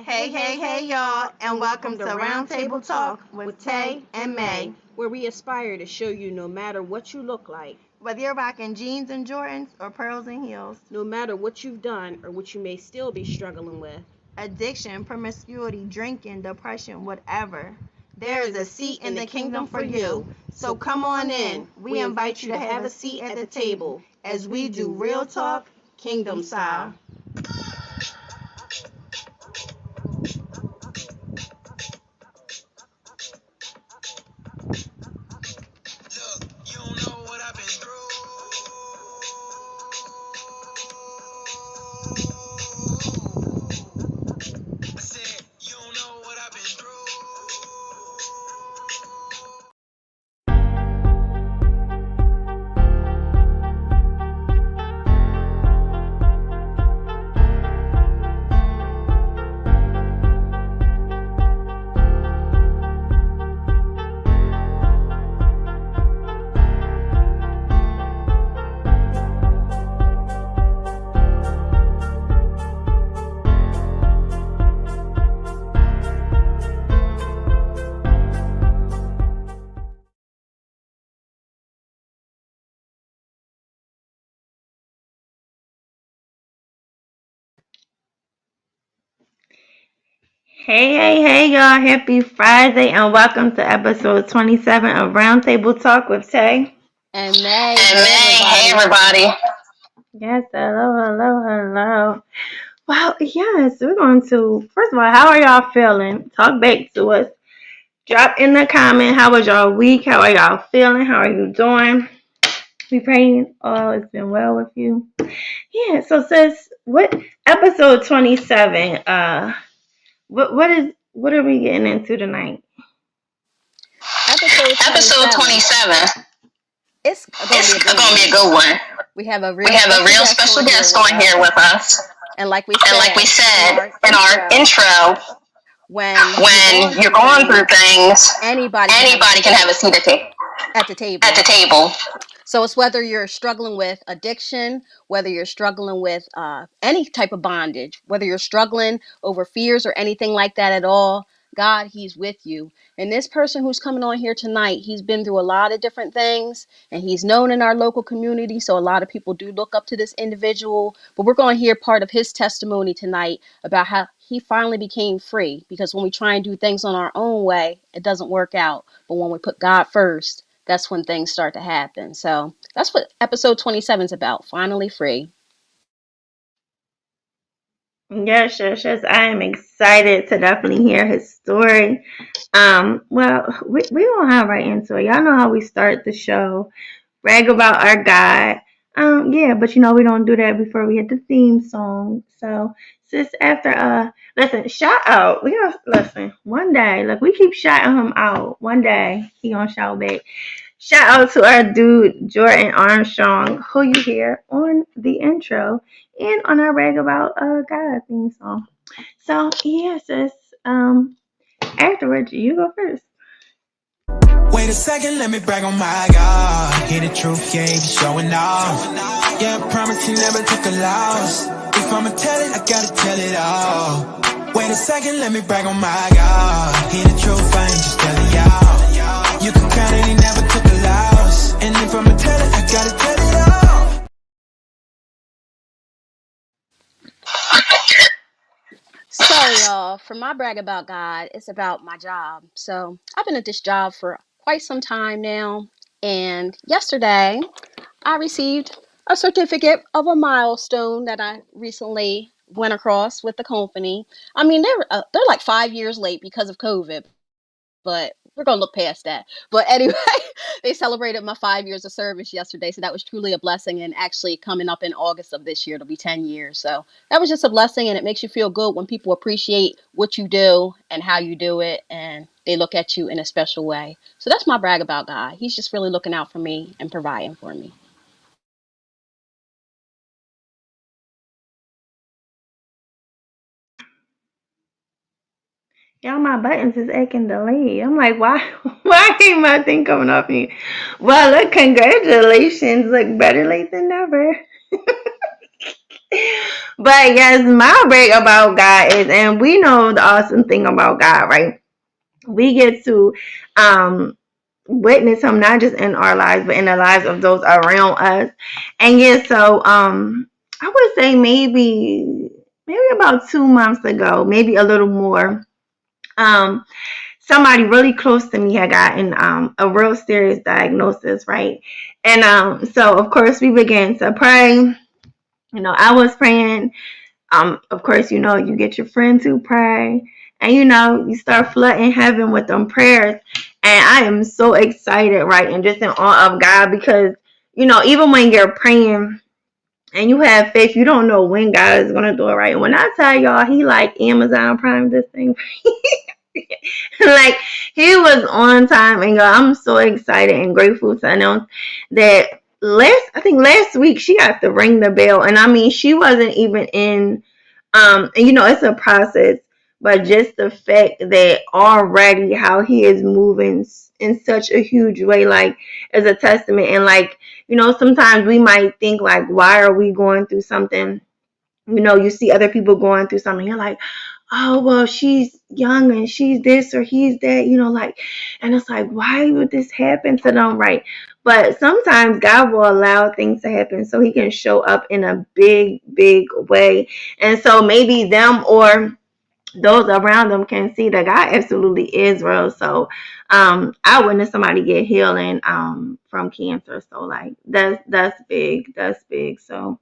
Hey, y'all, and welcome to Roundtable Talk with Ta'e and Mae, where we aspire to show you no matter what you look like, whether you're rocking jeans and Jordans or pearls and heels, no matter what you've done or what you may still be struggling with, addiction, promiscuity, drinking, depression, whatever. There is a seat in the kingdom for you. So come on in. We invite you to have a seat at the table as we do real talk, kingdom style. Hey, y'all. Happy Friday, and welcome to episode 27 of Roundtable Talk with Ta'e and Mae, And Mae, hey everybody. Yes, hello. Well, yes, we're going to, first of all, how are y'all feeling? Talk back to us. Drop in the comment, how was y'all week? How are y'all feeling? How are you doing? We praying all it's been well with you. Yeah, so sis, what episode 27, what are we getting into tonight? Episode 27. It's It's gonna be a good one. We have a We have a real special guest on here with us. And like we said in our intro, when you're going through things, anybody can have a seat at the table. at the table. So it's whether you're struggling with addiction, whether you're struggling with any type of bondage, whether you're struggling over fears or anything like that at all, God, He's with you. And this person who's coming on here tonight, he's been through a lot of different things, and he's known in our local community. So a lot of people do look up to this individual. But we're going to hear part of his testimony tonight about how he finally became free. Because when we try and do things on our own way, it doesn't work out. But when we put God first, that's when things start to happen. So that's what episode 27 is about. Finally free. Yes. I am excited to definitely hear his story. Well, we gonna hop right into it. Y'all know how we start the show. Brag about our God. Yeah, but we don't do that before we hit the theme song. So sis, after listen, shout out. We gonna listen one day. Look, we keep shouting him out. One day he gonna shout back. Shout out to our dude Jordan Armstrong, who you hear on the intro and on our Brag About God theme song. So yeah, sis. Afterwards, you go first. Wait a second, let me brag on my God. Hear the truth, yeah, he be showing off. Yeah, I promise he never took a loss. If I'ma tell it, I gotta tell it all. Wait a second, let me brag on my God. Hear the truth, I ain't just telling y'all. You can count it, he never took a loss. And if I'ma tell it, I gotta tell it all. So, y'all, for my brag about God, it's about my job. So, I've been at this job for quite some time now. And yesterday, I received a certificate of a milestone that I recently went across with the company. I mean, they're like 5 years late because of COVID, but we're gonna look past that. But anyway, they celebrated my 5 years of service yesterday, so that was truly a blessing. And actually, coming up in August of this year, it'll be 10 years. So that was just a blessing, and it makes you feel good when people appreciate what you do and how you do it, and they look at you in a special way. So that's my brag about God. He's just really looking out for me and providing for me. Y'all, my buttons is acting delayed. I'm like, why? Why ain't my thing coming off me? Well, look, congratulations. Look, better late than never. But yes, my break about God is, and we know the awesome thing about God, right? We get to um witness him not just in our lives but in the lives of those around us. And yeah, so I would say maybe about 2 months ago, maybe a little more, um somebody really close to me had gotten a real serious diagnosis, right? And so of course we began to pray. I was praying. Of course, you get your friends who pray, and you start flooding heaven with them prayers. And I am so excited, right, and just in awe of God because even when you're praying and you have faith, you don't know when God is gonna do it, right. And when I tell y'all, He like Amazon Prime this thing. Like, He was on time, and y'all, I'm so excited and grateful to announce that I think last week she got to ring the bell, and I mean she wasn't even in, and it's a process, but just the fact that already how He is moving in such a huge way, like, is a testament. And like, sometimes we might think like, why are we going through something? You see other people going through something, you're like, oh, well, she's young and she's this or he's that, like, and it's like, why would this happen to them, right? But sometimes God will allow things to happen so He can show up in a big, big way. And so maybe them or those around them can see that God absolutely is real. So I witnessed somebody get healing from cancer. So like that's big. That's big. So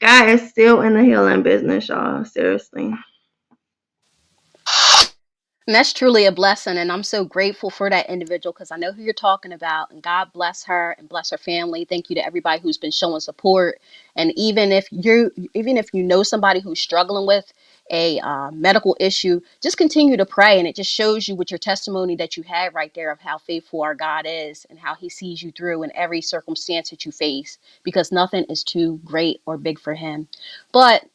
God is still in the healing business, y'all. Seriously. And that's truly a blessing. And I'm so grateful for that individual because I know who you're talking about. And God bless her and bless her family. Thank you to everybody who's been showing support. And even if you know somebody who's struggling with a medical issue, just continue to pray. And it just shows you with your testimony that you had right there of how faithful our God is and how He sees you through in every circumstance that you face because nothing is too great or big for Him. But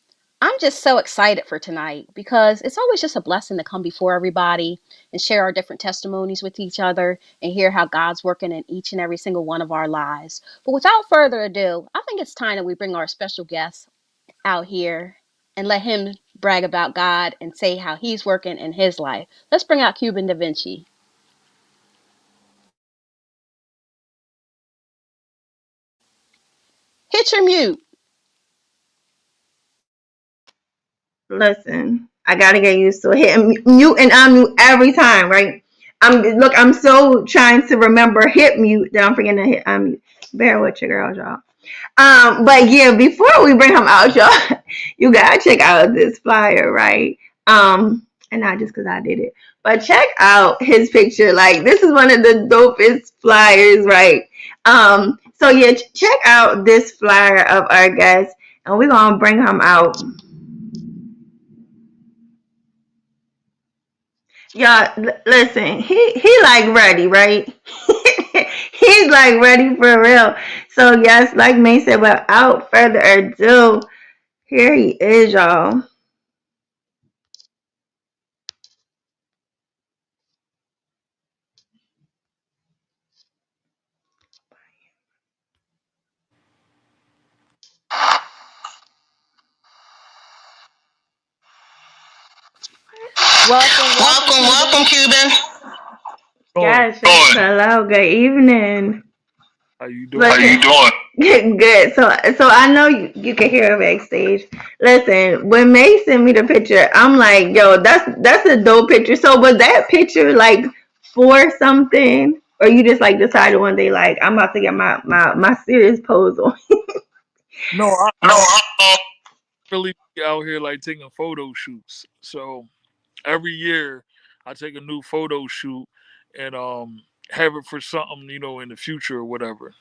I'm just so excited for tonight because it's always just a blessing to come before everybody and share our different testimonies with each other and hear how God's working in each and every single one of our lives. But without further ado, I think it's time that we bring our special guest out here and let him brag about God and say how He's working in his life. Let's bring out Cuban Da Vinci. Hit your mute. Listen, I gotta get used to it. Hitting mute and unmute every time, right? I'm so trying to remember hit mute that I'm forgetting to hit unmute. Bear with your girls, y'all. But yeah, before we bring him out, y'all, you gotta check out this flyer, right? And not just because I did it, but check out his picture. Like, this is one of the dopest flyers, right? So yeah, check out this flyer of our guest, and we're gonna bring him out. Y'all, listen, he like ready, right? He's like ready for real. So yes, like May said, without further ado, here he is, y'all. Welcome, welcome, Welcome, welcome, Cuban. Cuban. Doing? Gotcha. Hello, good evening. How you How doing? you doing? Good. So I know you can hear her backstage. Listen, when May sent me the picture, I'm like, yo, that's a dope picture. So was that picture like for something? Or you just like decided one day like I'm about to get my serious pose on? No, I No, really be out here like taking photo shoots. So every year I take a new photo shoot and have it for something, in the future or whatever.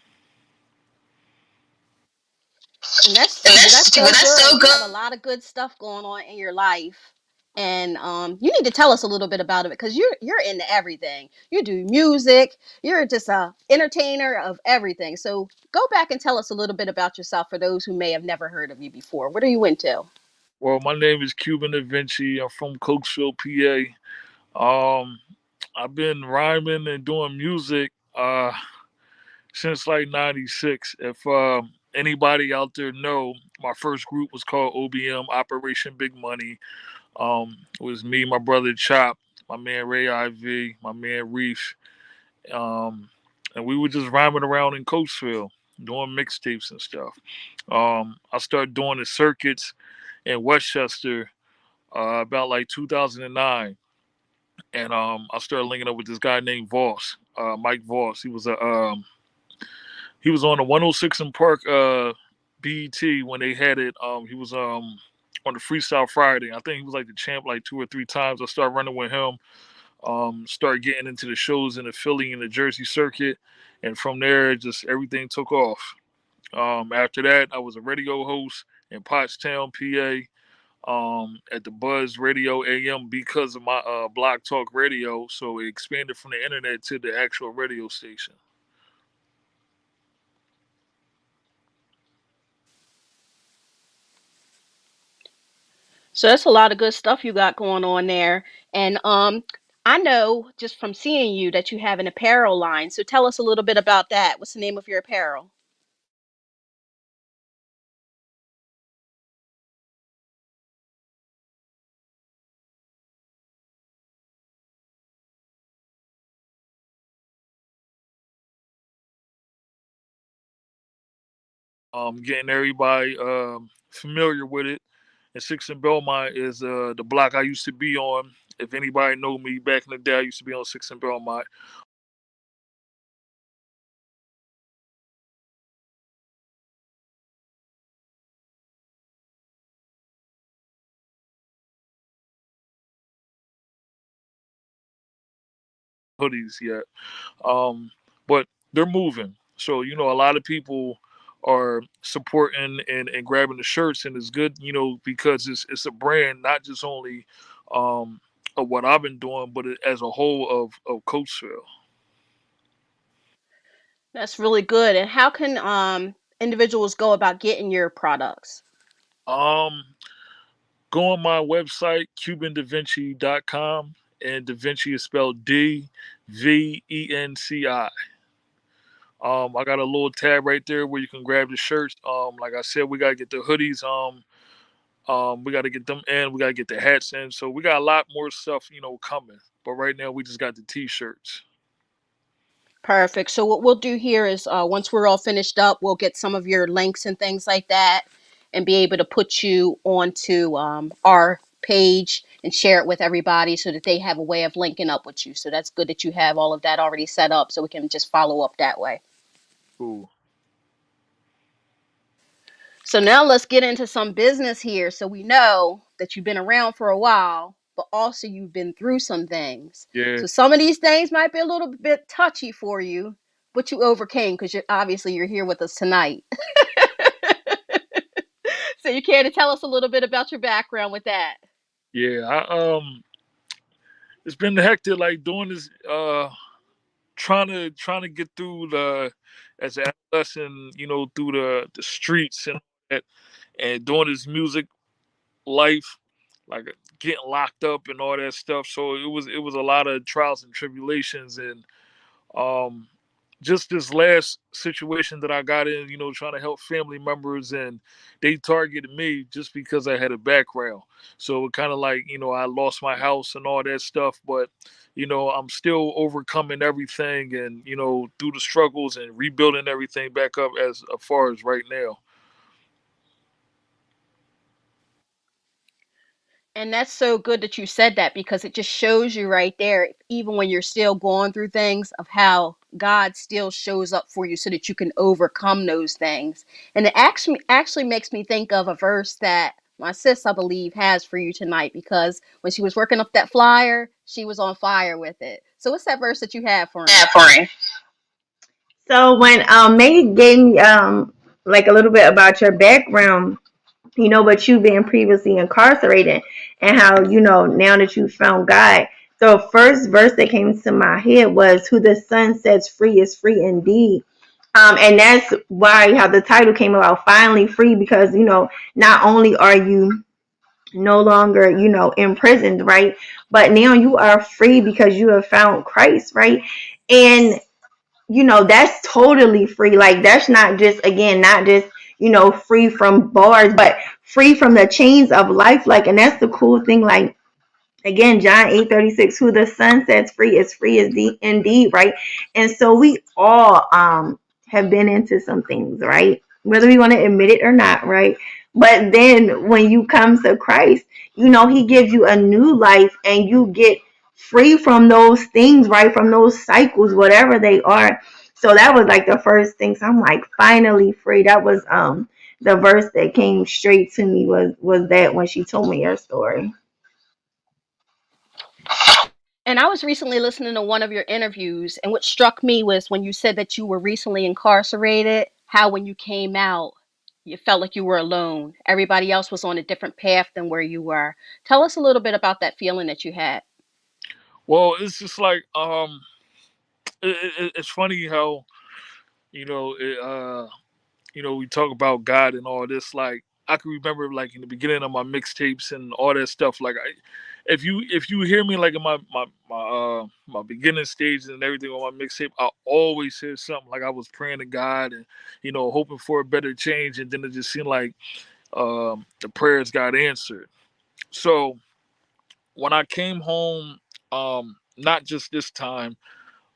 And and that's so that's good. so You good. have a lot of good stuff going on in your life, and you need to tell us a little bit about it because you're into everything. You do music. You're just a entertainer of everything. So go back and tell us a little bit about yourself for those who may have never heard of you before. What are you into? Well, my name is Cuban Da Vinci. I'm from Cokesville, PA. I've been rhyming and doing music since like '96. If anybody out there know, my first group was called OBM, Operation Big Money. It was me, my brother Chop, my man Ray IV, my man Reef, um, and we were just rhyming around in Coatesville doing mixtapes and stuff. I started doing the circuits in Westchester about like 2009, and I started linking up with this guy named Voss, Mike Voss. He was on the 106 in Park BET when they had it. He was on the Freestyle Friday. I think he was like the champ like 2 or 3 times. I started running with him. Started getting into the shows in the Philly and the Jersey circuit, and from there, just everything took off. After that, I was a radio host in Pottstown, PA, at the Buzz Radio AM because of my Blog Talk Radio. So it expanded from the internet to the actual radio station. So that's a lot of good stuff you got going on there. And I know just from seeing you that you have an apparel line. So tell us a little bit about that. What's the name of your apparel? Getting everybody familiar with it. And Six and Belmont is the block I used to be on. If anybody know me back in the day, I used to be on Six and Belmont. Hoodies yet. Um, but they're moving. So, a lot of people are supporting and grabbing the shirts, and it's good, because it's a brand, not just only um, of what I've been doing, but as a whole of Coachville. That's really good. And how can individuals go about getting your products? Um, Go on my website, CubanDaVinci.com, and Da Vinci is spelled DVENCI. I got a little tab right there where you can grab the shirts. Like I said, we gotta get the hoodies. We gotta get them in. We gotta get the hats in. So we got a lot more stuff, coming. But right now, we just got the t-shirts. Perfect. So what we'll do here is once we're all finished up, we'll get some of your links and things like that and be able to put you onto our page and share it with everybody so that they have a way of linking up with you. So that's good that you have all of that already set up so we can just follow up that way. Cool. So now let's get into some business here. So we know that you've been around for a while, but also you've been through some things. Yeah, So some of these things might be a little bit touchy for you, but you overcame because you're here with us tonight. So you care to tell us a little bit about your background with that? yeah. It's been hectic, like doing this. Trying to get through the as an adolescent, through the streets and all that, and doing this music life, like getting locked up and all that stuff. So it was a lot of trials and tribulations, and um, just this last situation that I got in, trying to help family members, and they targeted me just because I had a background. So it kind of like, I lost my house and all that stuff, but I'm still overcoming everything, and through the struggles and rebuilding everything back up as far as right now. And that's so good that you said that because it just shows you right there, even when you're still going through things, of how God still shows up for you so that you can overcome those things. And it actually makes me think of a verse that my sis, I believe, has for you tonight because when she was working up that flyer, she was on fire with it. So what's that verse that you have for Yeah, him? for him. So when May gave me like a little bit about your background, but you being previously incarcerated and how, now that you found God. So first verse that came to my head was who the Son sets free is free indeed. And that's why how the title came about, finally free, because, not only are you no longer, imprisoned, right? But now you are free because you have found Christ, right? And that's totally free. Like, that's not just, again, not just free from bars, but free from the chains of life. Like, and that's the cool thing. Like, again, John 8:36, who the Son sets free is indeed, right? And so we all have been into some things, right? Whether we want to admit it or not, right? But then when you come to Christ, he gives you a new life and you get free from those things, right? From those cycles, whatever they are. So that was like the first thing. So I'm like, finally free. That was the verse that came straight to me was that when she told me her story. And I was recently listening to one of your interviews, and what struck me was when you said that you were recently incarcerated, how when you came out, you felt like you were alone. Everybody else was on a different path than where you were. Tell us a little bit about that feeling that you had. Well, it's just like it's funny how you know it, we talk about God and all this. Like I can remember, like in the beginning of my mixtapes and all that stuff. Like if you hear me like in my beginning stages and everything on my mixtape, I always said something like I was praying to God and hoping for a better change, and then it just seemed like the prayers got answered. So when I came home, not just this time,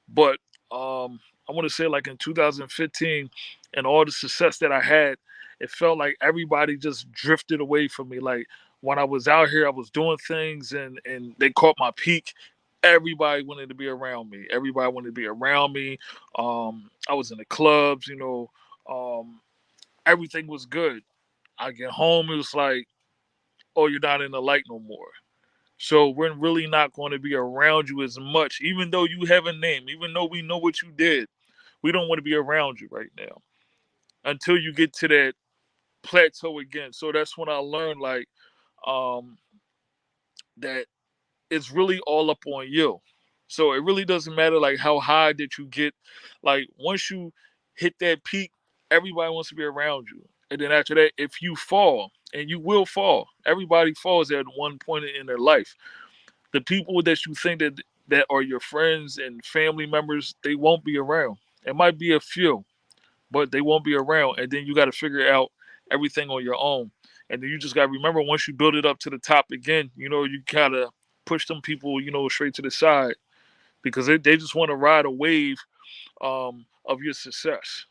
but I want to say like in 2015, and all the success that I had, it felt like everybody just drifted away from me. Like when I was out here, I was doing things, and they caught my peak. Everybody wanted to be around me. Everybody wanted to be around me. I was in the clubs, everything was good. I get home, it was like, oh, you're not in the light no more. So we're really not going to be around you as much, even though you have a name, even though we know what you did. We don't want to be around you right now until you get to that plateau again. So that's when I learned like um, that it's really all up on you. So it really doesn't matter like how high that you get. Like once you hit that peak, everybody wants to be around you. And then after that, if you fall, and you will fall, everybody falls at one point in their life. The people that you think that are your friends and family members, they won't be around. It might be a few, but they won't be around. And then you got to figure out everything on your own. And then you just got to remember once you build it up to the top again, you gotta push them people, straight to the side because they just want to ride a wave of your success.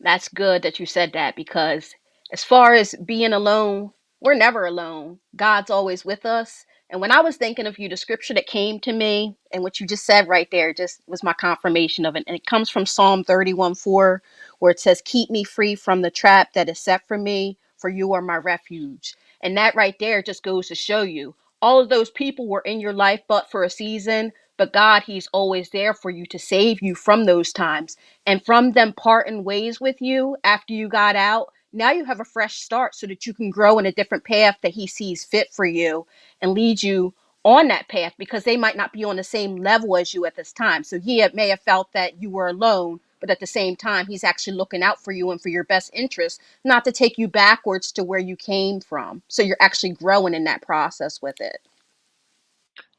That's good that you said that because as far as being alone, we're never alone. God's always with us. And when I was thinking of you, the scripture that came to me and what you just said right there just was my confirmation of it. And it comes from Psalm 31:4, where it says, "Keep me free from the trap that is set for me, for you are my refuge." And that right there just goes to show you all of those people were in your life but for a season. But God, He's always there for you to save you from those times. And from them parting ways with you after you got out, now you have a fresh start so that you can grow in a different path that he sees fit for you and lead you on that path because they might not be on the same level as you at this time. So he may have felt that you were alone, but at the same time, he's actually looking out for you and for your best interest, not to take you backwards to where you came from. So you're actually growing in that process with it.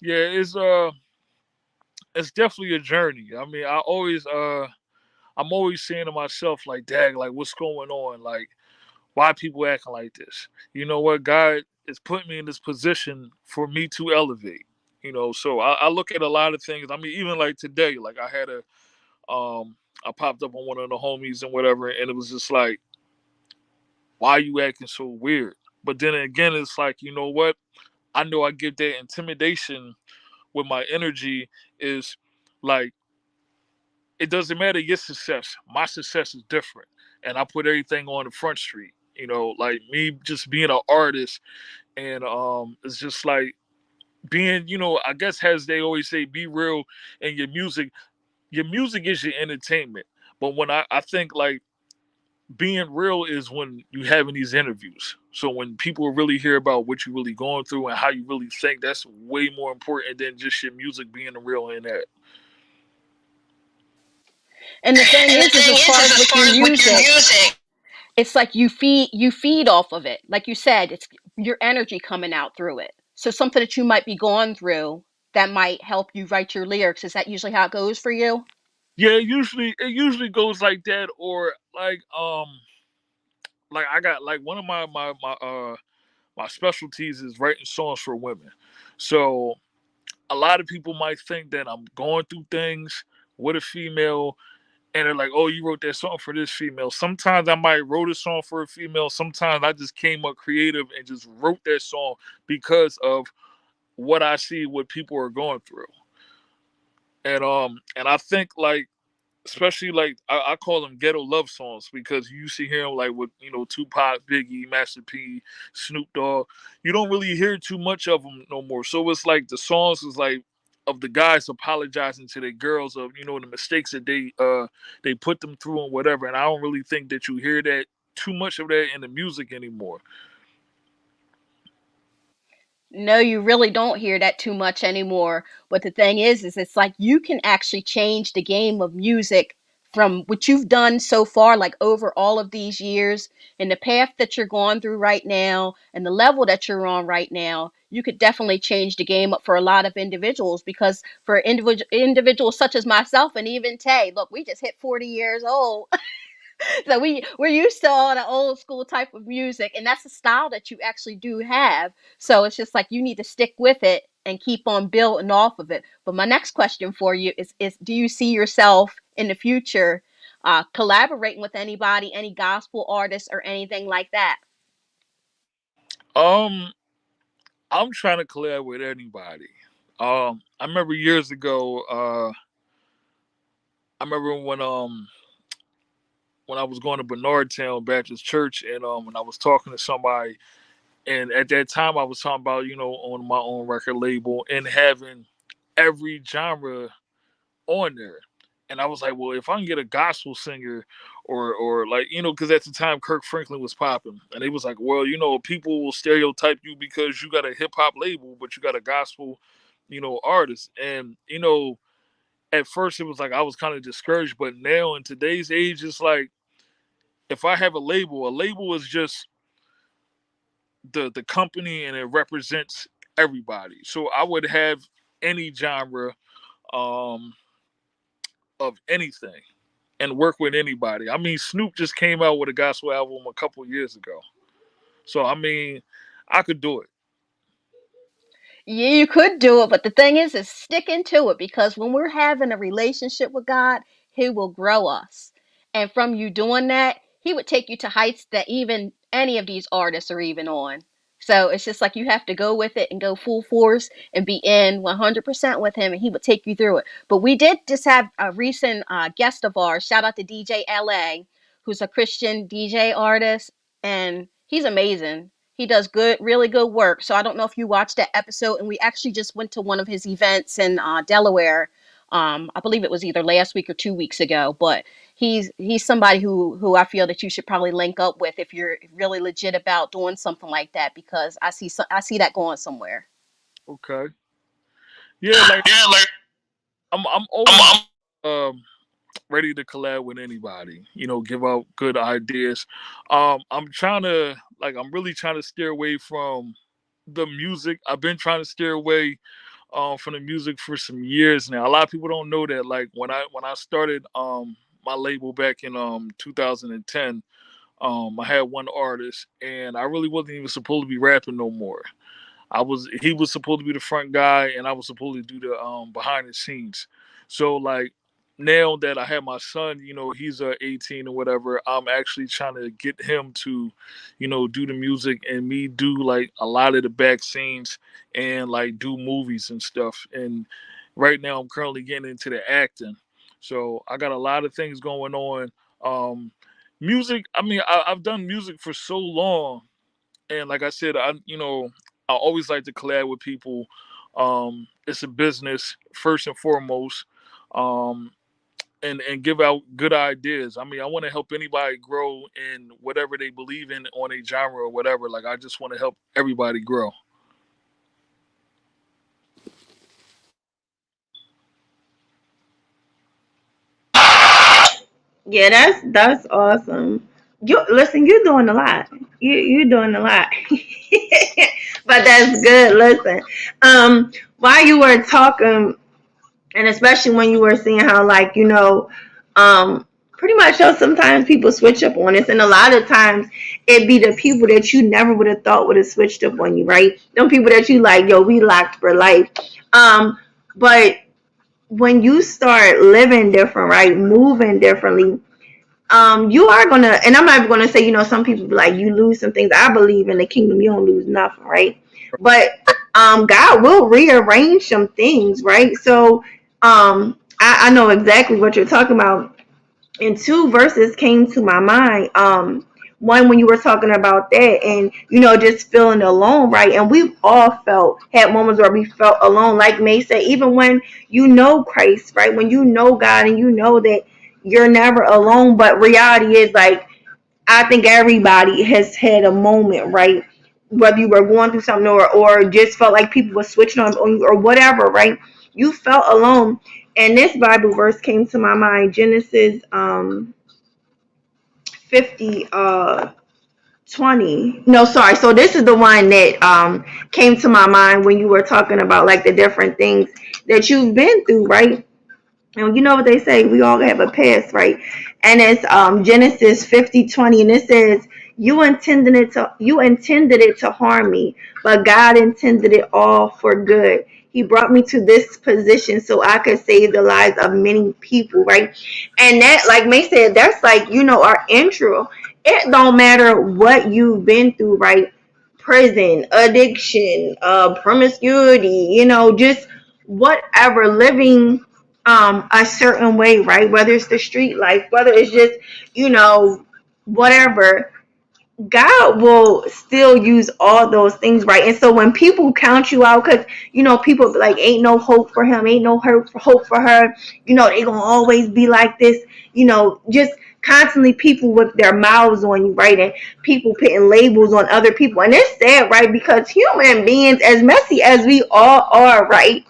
Yeah, it's definitely a journey. I mean, I'm always saying to myself like, "Dag, like what's going on? Like why people acting like this?" You know what? God is putting me in this position for me to elevate. So I look at a lot of things. I mean, even like today, like I popped up on one of the homies and whatever, and it was just like, why are you acting so weird? But then again, it's like, you know what? I know I give that intimidation with my energy is like, it doesn't matter your success. My success is different. And I put everything on the front street. Like me just being an artist and it's just like being, I guess as they always say, be real in your music. Your music is your entertainment. But when I think like being real is when you having these interviews. So when people really hear about what you're really going through and how you really think, that's way more important than just your music being real in that. And the thing And the is thing as is, far as as with far your as with your music, music, it's like you feed off of it. Like you said, it's your energy coming out through it. So something that you might be going through that might help you write your lyrics. Is that usually how it goes for you? Yeah, it usually goes like that, or like I got like one of my specialties is writing songs for women. So a lot of people might think that I'm going through things with a female and they're like, "Oh, you wrote that song for this female." Sometimes I might wrote a song for a female. Sometimes I just came up creative and just wrote that song because of what I see, what people are going through. And I think like especially like I call them ghetto love songs because you see hear them like with Tupac, Biggie, Master P, Snoop Dogg. You don't really hear too much of them no more. So it's like the songs is like of the guys apologizing to their girls of the mistakes that they put them through and whatever. And I don't really think that you hear that too much of that in the music anymore. No, you really don't hear that too much anymore. But the thing is it's like you can actually change the game of music from what you've done so far, like over all of these years, and the path that you're going through right now, and the level that you're on right now. You could definitely change the game up for a lot of individuals because for individuals such as myself and even Tay, look, we just hit 40 years old. So we're used to all the old school type of music, and that's the style that you actually do have. So it's just like you need to stick with it and keep on building off of it. But my next question for you is do you see yourself in the future collaborating with anybody, any gospel artists or anything like that? Um, I'm trying to collab with anybody. I remember years ago. I remember when I was going to Bernardtown Baptist Church, and when I was talking to somebody, and at that time I was talking about on my own record label and having every genre on there, and I was like, well, if I can get a gospel singer, or like because at the time Kirk Franklin was popping, and it was like, well, people will stereotype you because you got a hip hop label, but you got a gospel, artist, and at first it was like I was kind of discouraged, but now in today's age, it's like if I have a label is just the company and it represents everybody. So I would have any genre um of anything and work with anybody. I mean, Snoop just came out with a gospel album a couple years ago. So I mean, I could do it. Yeah, you could do it, but the thing is sticking to it because when we're having a relationship with God, He will grow us. And from you doing that, He would take you to heights that even any of these artists are even on. So it's just like you have to go with it and go full force and be in 100% with Him, and He would take you through it. But we did just have a recent guest of ours. Shout out to DJ LA, who's a Christian DJ artist, and he's amazing. He does good, really good work. So I don't know if you watched that episode, and we actually just went to one of his events in Delaware. I believe it was either last week or 2 weeks ago. But he's somebody who I feel that you should probably link up with if you're really legit about doing something like that because I see that going somewhere. Okay. Yeah, like Yeah, like I'm I'm, always I'm um ready to collab with anybody. Give out good ideas. I'm really trying to steer away from the music. I've been trying to steer away from the music for some years now. A lot of people don't know that. Like when I started my label back in 2010, I had one artist, and I really wasn't even supposed to be rapping no more. He was supposed to be the front guy, and I was supposed to do the behind the scenes. So like now that I have my son, he's 18 or whatever, I'm actually trying to get him to, do the music and me do like a lot of the back scenes and like do movies and stuff. And right now I'm currently getting into the acting. So I got a lot of things going on. Um, music, I mean, I've done music for so long, and like I said, I always like to collab with people. It's a business first and foremost, um, and give out good ideas. I mean, I want to help anybody grow in whatever they believe in on a genre or whatever. Like I just want to help everybody grow. Yeah, that's awesome. You listen, you're doing a lot. You're doing a lot. But that's good. Listen. While you were talking, and especially when you were seeing how like, um pretty much so sometimes people switch up on us, and a lot of times it be the people that you never would have thought would have switched up on you, right? Them people that you like, yo, we locked for life. um but when you start living different, right, moving differently, you are gonna, and I'm not gonna say, some people be like, you lose some things. I believe in the kingdom, you don't lose nothing, right? But God will rearrange some things, right? So I know exactly what you're talking about, and two verses came to my mind. One when you were talking about that, and just feeling alone, right? And we've all had moments where we felt alone, like May said, even when you know Christ, right? When you know God and you know that you're never alone. But reality is, like, I think everybody has had a moment, right? Whether you were going through something, or just felt like people were switching on you or whatever, right? You felt alone. And this Bible verse came to my mind, Genesis 50 20. No, sorry. So this is the one that came to my mind when you were talking about, like, the different things that you've been through, right? And you know what they say, we all have a past, right? And it's Genesis 50:20, and it says, you intended it to harm me, but God intended it all for good. He brought me to this position so I could save the lives of many people, right? And that, like May said, that's like, our intro. It don't matter what you've been through, right? Prison, addiction, promiscuity, just whatever, living a certain way, right? Whether it's the street life, whether it's just, you know whatever, God will still use all those things, right? And so when people count you out, because people be like, ain't no hope for him, ain't no hope for her, they gonna always be like this, just constantly people with their mouths on you, right? And people putting labels on other people, and it's sad, right? Because human beings, as messy as we all are, right?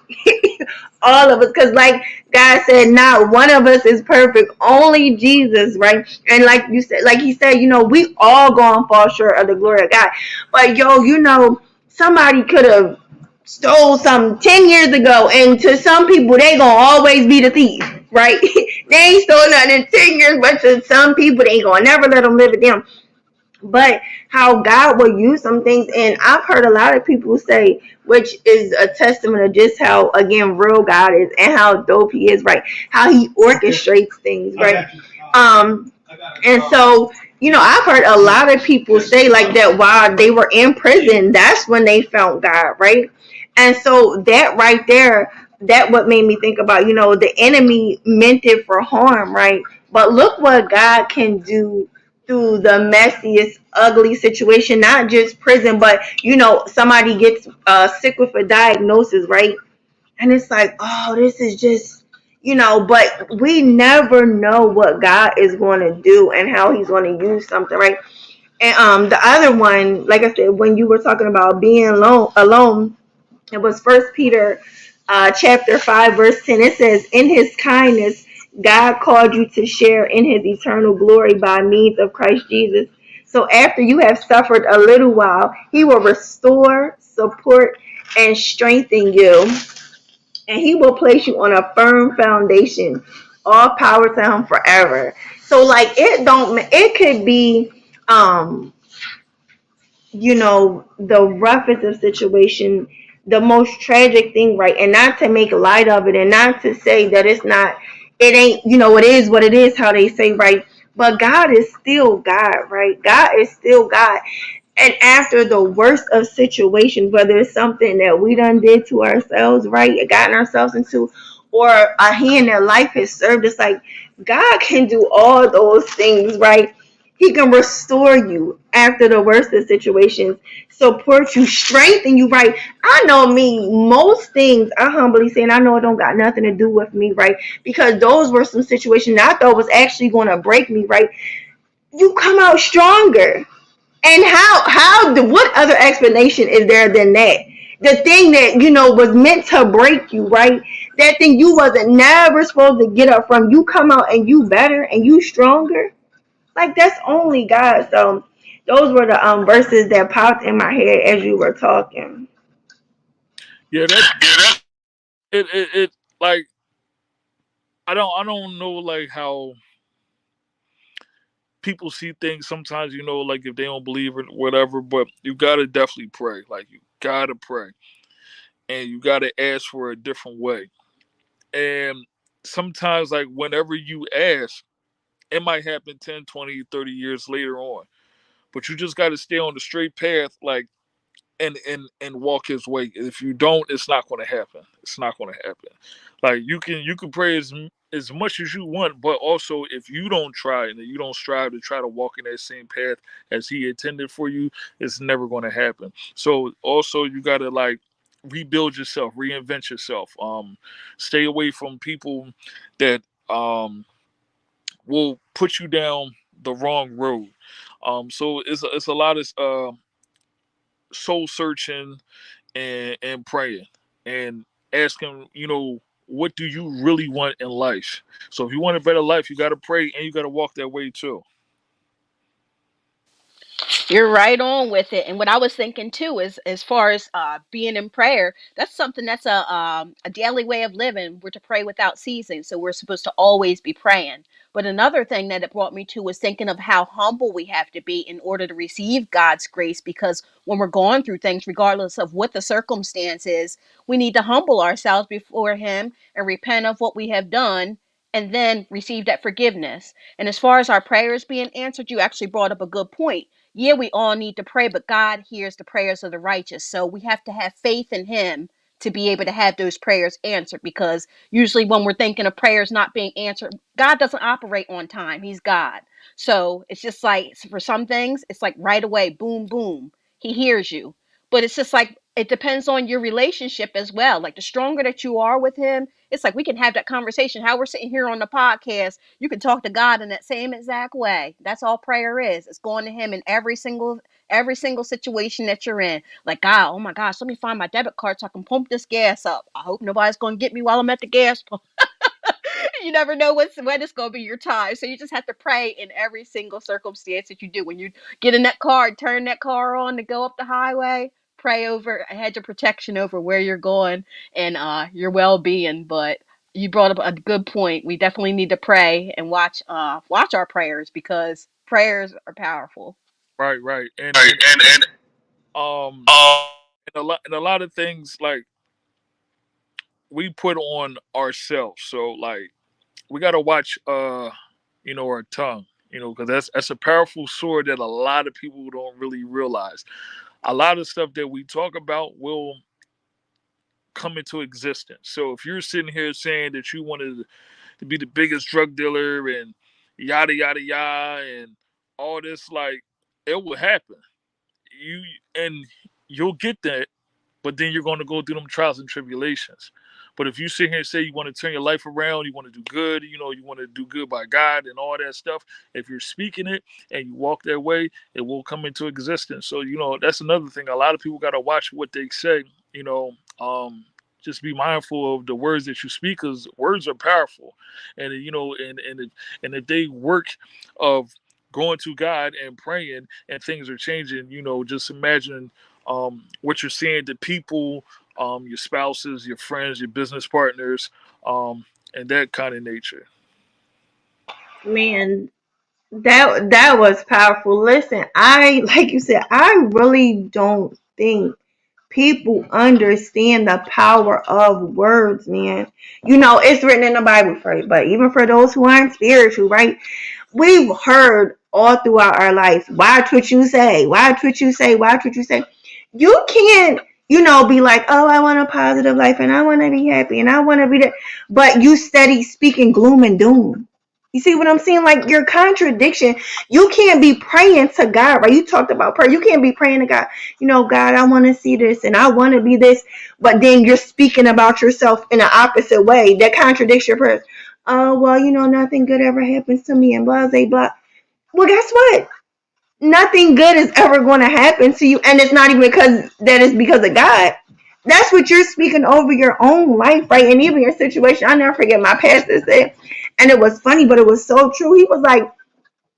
All of us, because like God said, not one of us is perfect, only Jesus, right? And like you said, like he said, we all gonna fall short of the glory of God. But yo, somebody could have stole something 10 years ago, and to some people they gonna always be the thief, right? They ain't stole nothing in 10 years, but to some people they ain't gonna never let them live it down. But how God will use some things, and I've heard a lot of people say, which is a testament of just how, again, real God is and how dope he is, right? How he orchestrates things, right? And so, I've heard a lot of people say like that while they were in prison, that's when they found God, right? And so that right there, that what made me think about, the enemy meant it for harm, right? But look what God can do through the messiest, ugly situation, not just prison, but somebody gets sick with a diagnosis, right? And it's like, oh, this is just, but we never know what God is going to do and how he's going to use something, right? And the other one, like I said, when you were talking about being alone, it was First Peter chapter 5 verse 10. It says, in his kindness God called you to share in his eternal glory by means of Christ Jesus. So after you have suffered a little while, he will restore, support, and strengthen you, and he will place you on a firm foundation. All power to him forever. So like, it could be the roughest of situation, the most tragic thing, right? And not to make light of it, and not to say that it ain't, it is what it is, how they say, right? But God is still God, right? God is still God. And after the worst of situations, whether it's something that we done did to ourselves, right, gotten ourselves into, or a hand that life has served us, like, God can do all those things, right? He can restore you after the worst of situations, support you, strengthen you, right? I know me, most things, I humbly say, and I know it don't got nothing to do with me, right? Because those were some situations I thought was actually going to break me, right? You come out stronger. And what other explanation is there than that? The thing that, was meant to break you, right? That thing you wasn't never supposed to get up from, you come out and you better and you stronger. Like, that's only God. So those were the verses that popped in my head as you were talking. Yeah, that it like I don't know like how people see things sometimes, like if they don't believe it, whatever. But you gotta definitely pray. Like you gotta pray, and you gotta ask for a different way. And sometimes, like whenever you ask, it might happen 10, 20, 30 years later on. But you just gotta stay on the straight path, like and walk his way. If you don't, it's not going to happen. It's not going to happen. Like you can pray as much as you want, but also if you don't try and you don't strive to try to walk in that same path as he intended for you, it's never going to happen. So also you got to like rebuild yourself, reinvent yourself. Stay away from people that will put you down the wrong road. So it's a lot of soul searching and praying and asking, what do you really want in life? So if you want a better life, you got to pray and you got to walk that way too. You're right on with it. And what I was thinking too is, as far as being in prayer, that's something that's a daily way of living. We're to pray without ceasing, so we're supposed to always be praying. But another thing that it brought me to was thinking of how humble we have to be in order to receive God's grace. Because when we're going through things, regardless of what the circumstance is, we need to humble ourselves before Him and repent of what we have done, and then receive that forgiveness. And as far as our prayers being answered, you actually brought up a good point. Yeah, we all need to pray, but God hears the prayers of the righteous. So we have to have faith in Him to be able to have those prayers answered, because usually when we're thinking of prayers not being answered, God doesn't operate on time. He's God. So it's just like, for some things, it's like right away, boom, boom, He hears you. But it's just like, it depends on your relationship as well. Like the stronger that you are with Him, it's like we can have that conversation. How we're sitting here on the podcast, you can talk to God in that same exact way. That's all prayer is. It's going to Him in every single situation that you're in. Like, God, oh my gosh, let me find my debit card so I can pump this gas up. I hope nobody's going to get me while I'm at the gas pump. You never know when it's going to be your time. So you just have to pray in every single circumstance that you do. When you get in that car and turn that car on to go up the highway, pray over a hedge of protection over where you're going and your well-being. But you brought up a good point. We definitely need to pray and watch our prayers, because prayers are powerful. Right, right. And Right, and and um and a lot of things like we put on ourselves. So like we got to watch our tongue, because that's a powerful sword that a lot of people don't really realize. A lot of stuff that we talk about will come into existence. So if you're sitting here saying that you wanted to be the biggest drug dealer and yada yada yada and all this, like it will happen. You and you'll get that, but then you're going to go through them trials and tribulations. But if you sit here and say you want to turn your life around, you want to do good, you want to do good by God and all that stuff, if you're speaking it and you walk that way, it will come into existence. So, that's another thing. A lot of people got to watch what they say, you know, um, just be mindful of the words that you speak, because words are powerful. And if they work of going to God and praying and things are changing, just imagine what you're saying to people, your spouses, your friends, your business partners, and that kind of nature. Man, that was powerful. Listen, I like you said, I really don't think people understand the power of words, man. It's written in the Bible for you, but even for those who aren't spiritual, right? We've heard all throughout our life, watch what you say, watch what you say, watch what you say. You can't, be like, oh, I want a positive life and I want to be happy and I want to be there. But you steady speaking gloom and doom. You see what I'm saying? Like your contradiction. You can't be praying to God, right? You talked about prayer. You can't be praying to God, God, I want to see this and I want to be this. But then you're speaking about yourself in an opposite way that contradicts your prayers. Oh, well, nothing good ever happens to me and blah, blah, blah. Well, guess what? Nothing good is ever going to happen to you. And it's not even because that is because of God. That's what you're speaking over your own life, right? And even your situation. I never forget my pastor said, and it was funny, but it was so true. He was like,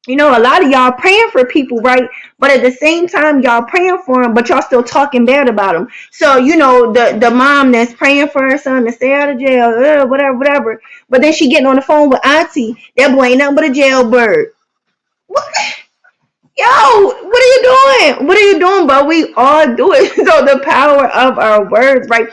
a lot of y'all praying for people, right? But at the same time, y'all praying for them, but y'all still talking bad about them. So, the mom that's praying for her son to stay out of jail, whatever, whatever. But then she getting on the phone with auntie. That boy ain't nothing but a jailbird. Yo, what are you doing? What are you doing? But we all do it. So the power of our words, right?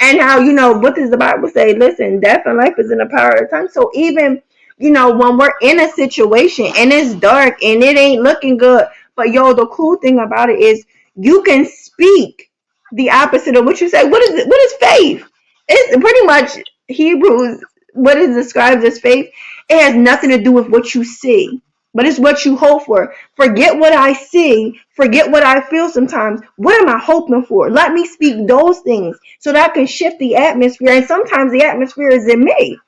And how, what does the Bible say? Listen, death and life is in the power of the tongue. So even, when we're in a situation and it's dark and it ain't looking good, but yo, the cool thing about it is you can speak the opposite of what you say. What is it? What is faith? It's pretty much Hebrews, what is described as faith. It has nothing to do with what you see, but it's what you hope for. Forget what I see, forget what I feel sometimes. What am I hoping for? Let me speak those things so that I can shift the atmosphere. And sometimes the atmosphere is in me.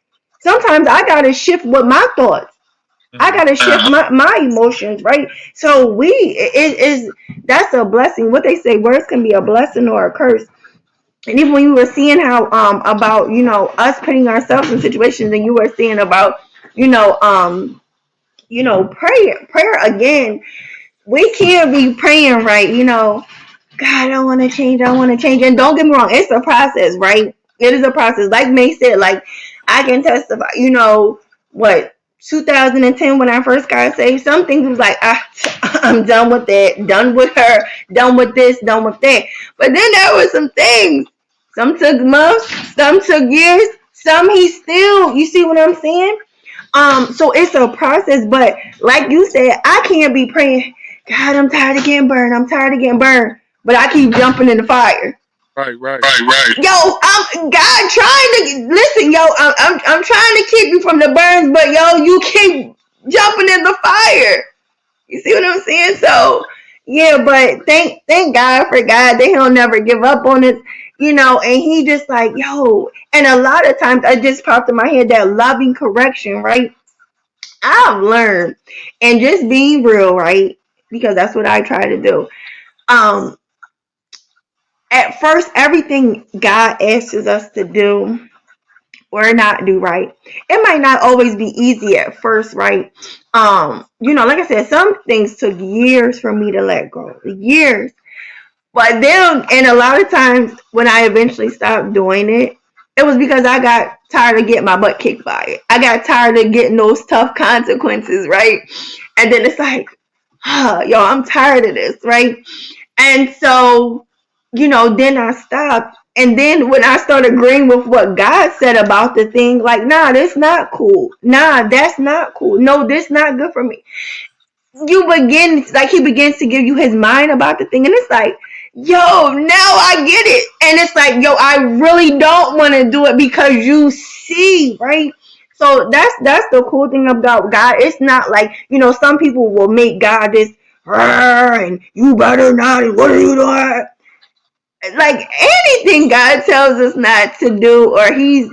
Sometimes I gotta shift with my thoughts. I Mhm. gotta shift my emotions, right? So it is that's a blessing. What they say, words can be a blessing or a curse. And even when you were seeing how about us putting ourselves in situations, and you were seeing about you know um prayer again, we can't be praying, right? God, I want to change. I want to change. And don't get me wrong, it's a process, right? It is a process. Like May said, like I can testify. What 2010 when I first got saved, some things was like, I'm done with that, done with her, done with this, done with that. But then there were some things. Some took months, some took years, some he still. You see what I'm saying? So it's a process, but like you said, I can't be praying, God, I'm tired of getting burned. I'm tired of getting burned. But I keep jumping in the fire. Right, right. Right, right. Yo, I'm God trying to listen, yo, I'm trying to keep you from the burns, but yo, you keep jumping in the fire. You see what I'm saying? So yeah, but thank God for God that he'll never give up on us, and he just like, yo, and a lot of times I just popped in my head that loving correction, right? I've learned, and just being real, right? Because that's what I try to do. Um, at first, everything God asks us to do or not do, right? It might not always be easy at first, right? Like I said, some things took years for me to let go, years. But then, and a lot of times when I eventually stopped doing it, it was because I got tired of getting my butt kicked by it. I got tired of getting those tough consequences, right? And then it's like, yo, I'm tired of this, right? And so, then I stopped. And then when I started agreeing with what God said about the thing, like, nah, that's not cool. Nah, that's not cool. No, this not good for me. You begin, like, he begins to give you his mind about the thing, and it's like, yo, now I get it. And it's like, yo, I really don't want to do it because you see, right? So that's the cool thing about God. It's not like, some people will make God this, and you better not, and what are you doing? Like anything God tells us not to do, or he's,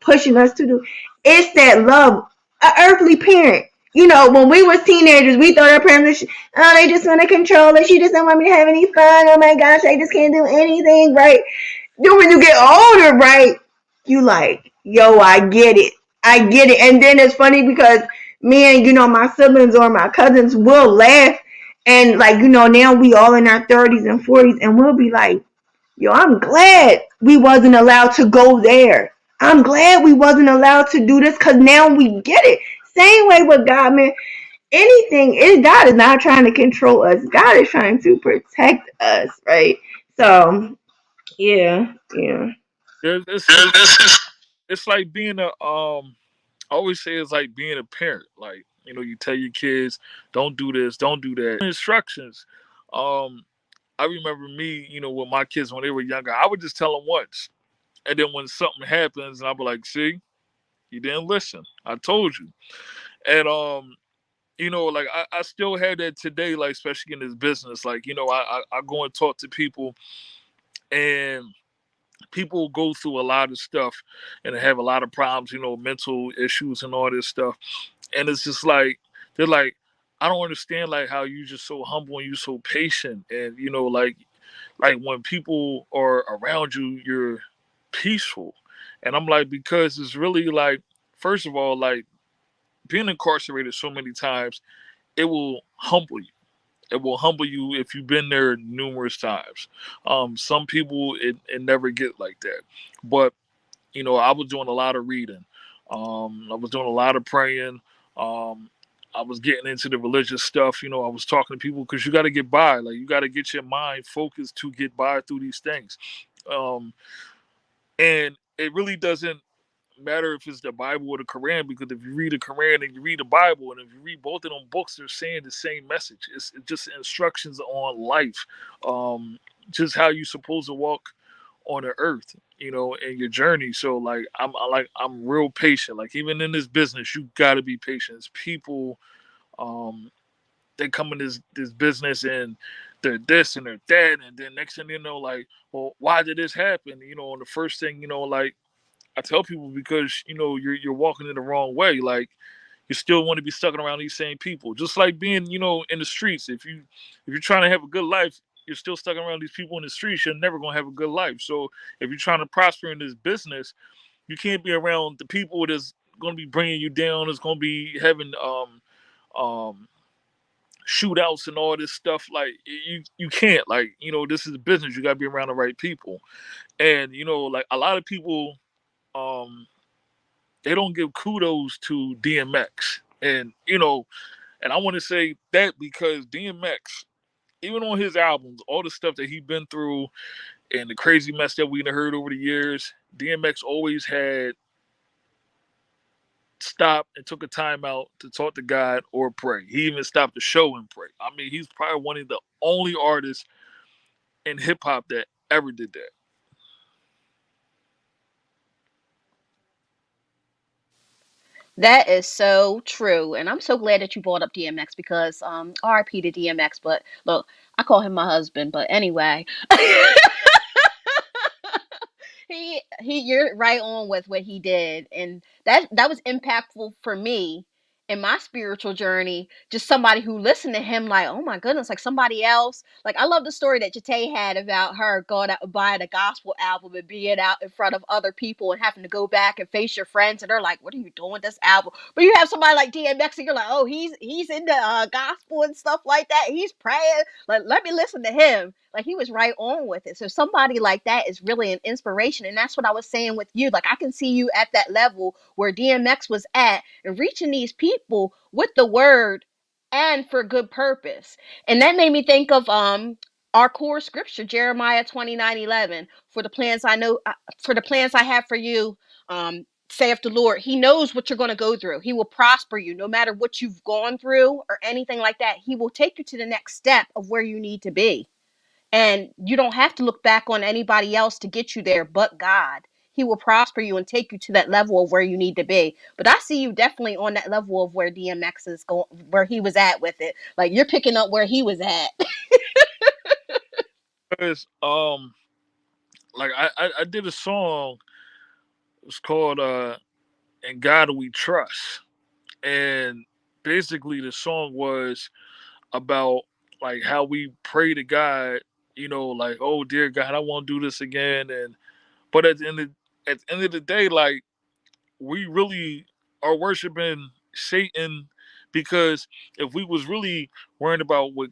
pushing us to do, it's that love. An earthly parent, when we were teenagers, we thought our parents, oh, they just want to control us. She just don't want me to have any fun. Oh my gosh, I just can't do anything, right? Then when you get older, right, you like, yo, I get it. I get it. And then it's funny because me and, my siblings or my cousins will laugh. And like, now we all in our 30s and 40s, and we'll be like, yo, I'm glad we wasn't allowed to go there. I'm glad we wasn't allowed to do this because now we get it. Same way with God, man. God is not trying to control us. God is trying to protect us, right? So, yeah, yeah. It's like being a I always say it's like being a parent. Like, you tell your kids, don't do this, don't do that. Instructions. Um, I remember me, with my kids when they were younger, I would just tell them once. And then when something happens, and I'll be like, see, you didn't listen. I told you. And like I still have that today, like especially in this business. Like, I go and talk to people, and people go through a lot of stuff and have a lot of problems, mental issues and all this stuff. And it's just like they're like, I don't understand like how you just so humble and you so patient, and like when people are around you, you're peaceful. And I'm like, because it's really like, first of all, like being incarcerated so many times, it will humble you. It will humble you if you've been there numerous times. Some people it never get like that. But I was doing a lot of reading. I was doing a lot of praying. Um, I was getting into the religious stuff. I was talking to people because you got to get by. Like you got to get your mind focused to get by through these things. Um, and it really doesn't matter if it's the Bible or the Quran, because if you read the Quran and you read the Bible, and if you read both of them books, they're saying the same message. It's just instructions on life, just how you supposed to walk on the earth, in your journey. So I'm real patient. Like even in this business, you got to be patient. It's people, um, they come in this business and they're this and they're that, and then next thing you know, like, well, why did this happen? And the first thing, like I tell people, because you're walking in the wrong way. Like you still want to be stuck around these same people, just like being in the streets. If you're trying to have a good life, you're still stuck around these people in the streets. You're never gonna have a good life. So if you're trying to prosper in this business, you can't be around the people that's gonna be bringing you down. That's gonna be having um shootouts and all this stuff. Like you can't, like, this is a business. You gotta be around the right people. And like a lot of people, um they don't give kudos to DMX. And I want to say that because DMX, even on his albums, all the stuff that he's been through and the crazy mess that we've heard over the years, DMX always had stopped and took a time out to talk to God or pray. He even stopped the show and pray. I mean, he's probably one of the only artists in hip hop that ever did that. That is so true. And I'm so glad that you brought up DMX because RIP to DMX, but look, I call him my husband, but anyway. He you're right on with what he did, and that was impactful for me in my spiritual journey. Just somebody who listened to him, like, oh my goodness, like somebody else. Like I love the story that Jate had about her going out and buying a gospel album and being out in front of other people and having to go back and face your friends, and they're like, what are you doing with this album? But you have somebody like DMX and you're like, oh, he's into gospel and stuff like that, he's praying, like, let me listen to him. Like he was right on with it. So somebody like that is really an inspiration. And that's what I was saying with you. Like I can see you at that level where DMX was at and reaching these people with the word and for good purpose. And that made me think of our core scripture, Jeremiah 29:11. For the plans I have for you, saith the Lord. He knows what you're going to go through. He will prosper you no matter what you've gone through or anything like that. He will take you to the next step of where you need to be. And you don't have to look back on anybody else to get you there but God. He will prosper you and take you to that level of where you need to be. But I see you definitely on that level of where DMX is going, where he was at with it. Like you're picking up where he was at. Because like I did a song. It was called "In God We Trust," and basically the song was about like how we pray to God, like, oh dear God, I won't do this again. And but at the end of the day, like we really are worshiping Satan, because if we was really worrying about what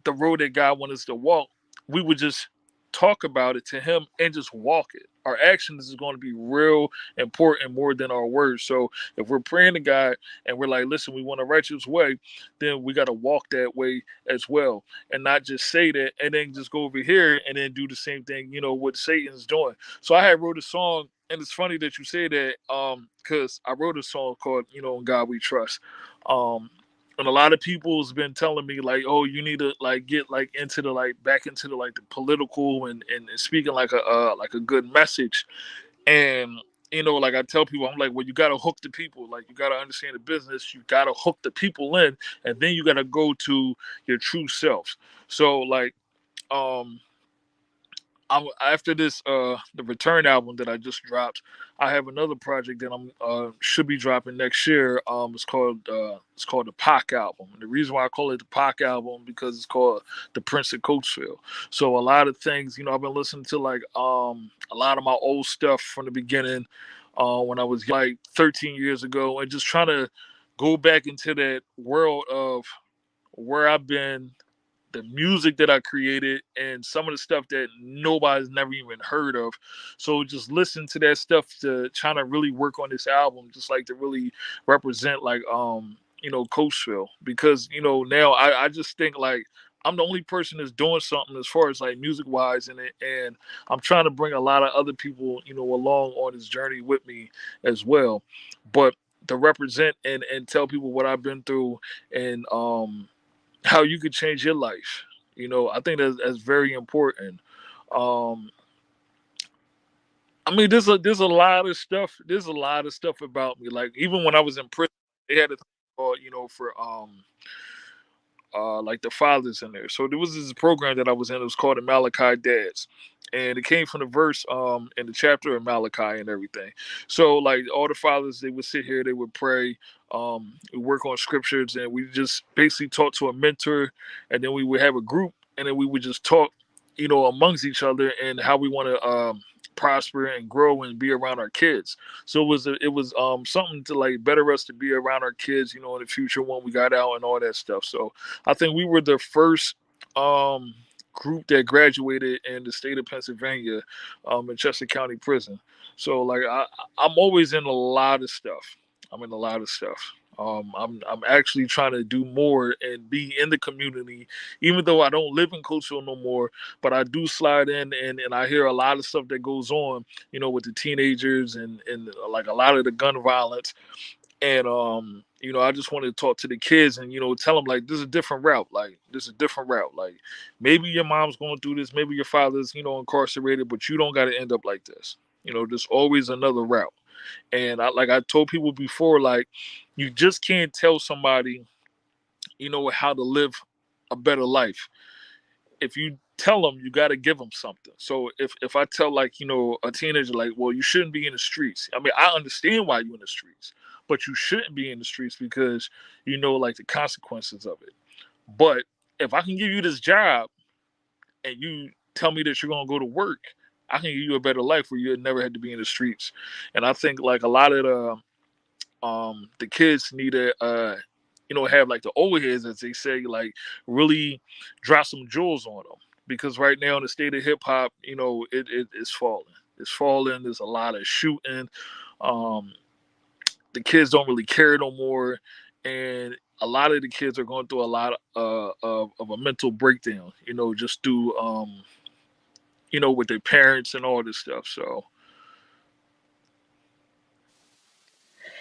the road that God wants us to walk, we would just talk about it to Him and just walk it. Our actions is going to be real important more than our words. So if we're praying to God and we're like, listen, we want a righteous way, then we got to walk that way as well, and not just say that and then just go over here and then do the same thing, what Satan's doing. So I had wrote a song, and it's funny that you say that, because I wrote a song called, "In God We Trust." Um, and a lot of people's been telling me like, oh, you need to like get like into the like back into the like the political and speaking like a good message. And like I tell people, I'm like, well, you got to hook the people. Like you got to understand the business. You got to hook the people in, and then you got to go to your true self. So like, um I'm after this the Return album that I just dropped. I have another project that I'm should be dropping next year. It's called the Pac album. And the reason why I call it the Pac album because it's called the Prince of Coachville. So a lot of things, I've been listening to like a lot of my old stuff from the beginning, when I was like 13 years ago, and just trying to go back into that world of where I've been, the music that I created, and some of the stuff that nobody's never even heard of. So just listen to that stuff to trying to really work on this album, just like to really represent like Coachville, because now I just think like I'm the only person that's doing something as far as like music wise in it, and I'm trying to bring a lot of other people along on this journey with me as well. But to represent and tell people what I've been through, and how you could change your life. I think that's very important. Um, I mean, there's a lot of stuff. There's a lot of stuff about me. Like even when I was in prison, they had a thing called, for like the fathers in there. So there was this program that I was in. It was called the Malachi Dads, and it came from the verse in the chapter of Malachi and everything. So like all the fathers, they would sit here, they would pray, we work on scriptures, and we just basically talk to a mentor, and then we would have a group, and then we would just talk, amongst each other and how we want to prosper and grow and be around our kids. So it was something to like better us to be around our kids, in the future when we got out and all that stuff. So I think we were the first um, group that graduated in the state of Pennsylvania, in Chester County Prison. So like I'm always in a lot of stuff. I'm in a lot of stuff. I'm actually trying to do more and be in the community, even though I don't live in Coachville no more. But I do slide in, and I hear a lot of stuff that goes on, with the teenagers and like a lot of the gun violence. And I just wanted to talk to the kids and tell them like this is a different route. Like this is a different route. Like maybe your mom's going through this, maybe your father's incarcerated, but you don't got to end up like this. There's always another route. And I told people before, like you just can't tell somebody how to live a better life. If you tell them, you got to give them something. So if I tell like a teenager like, well, you shouldn't be in the streets. I mean, I understand why you're in the streets, but you shouldn't be in the streets because like the consequences of it. But if I can give you this job and you tell me that you're gonna go to work, I can give you a better life where you never had to be in the streets. And I think like a lot of the kids need to have like the old heads, as they say, like really drop some jewels on them, because right now in the state of hip hop, it's falling. It's falling. There's a lot of shooting. um the kids don't really care no more, and a lot of the kids are going through a lot of a mental breakdown, just through with their parents and all this stuff. So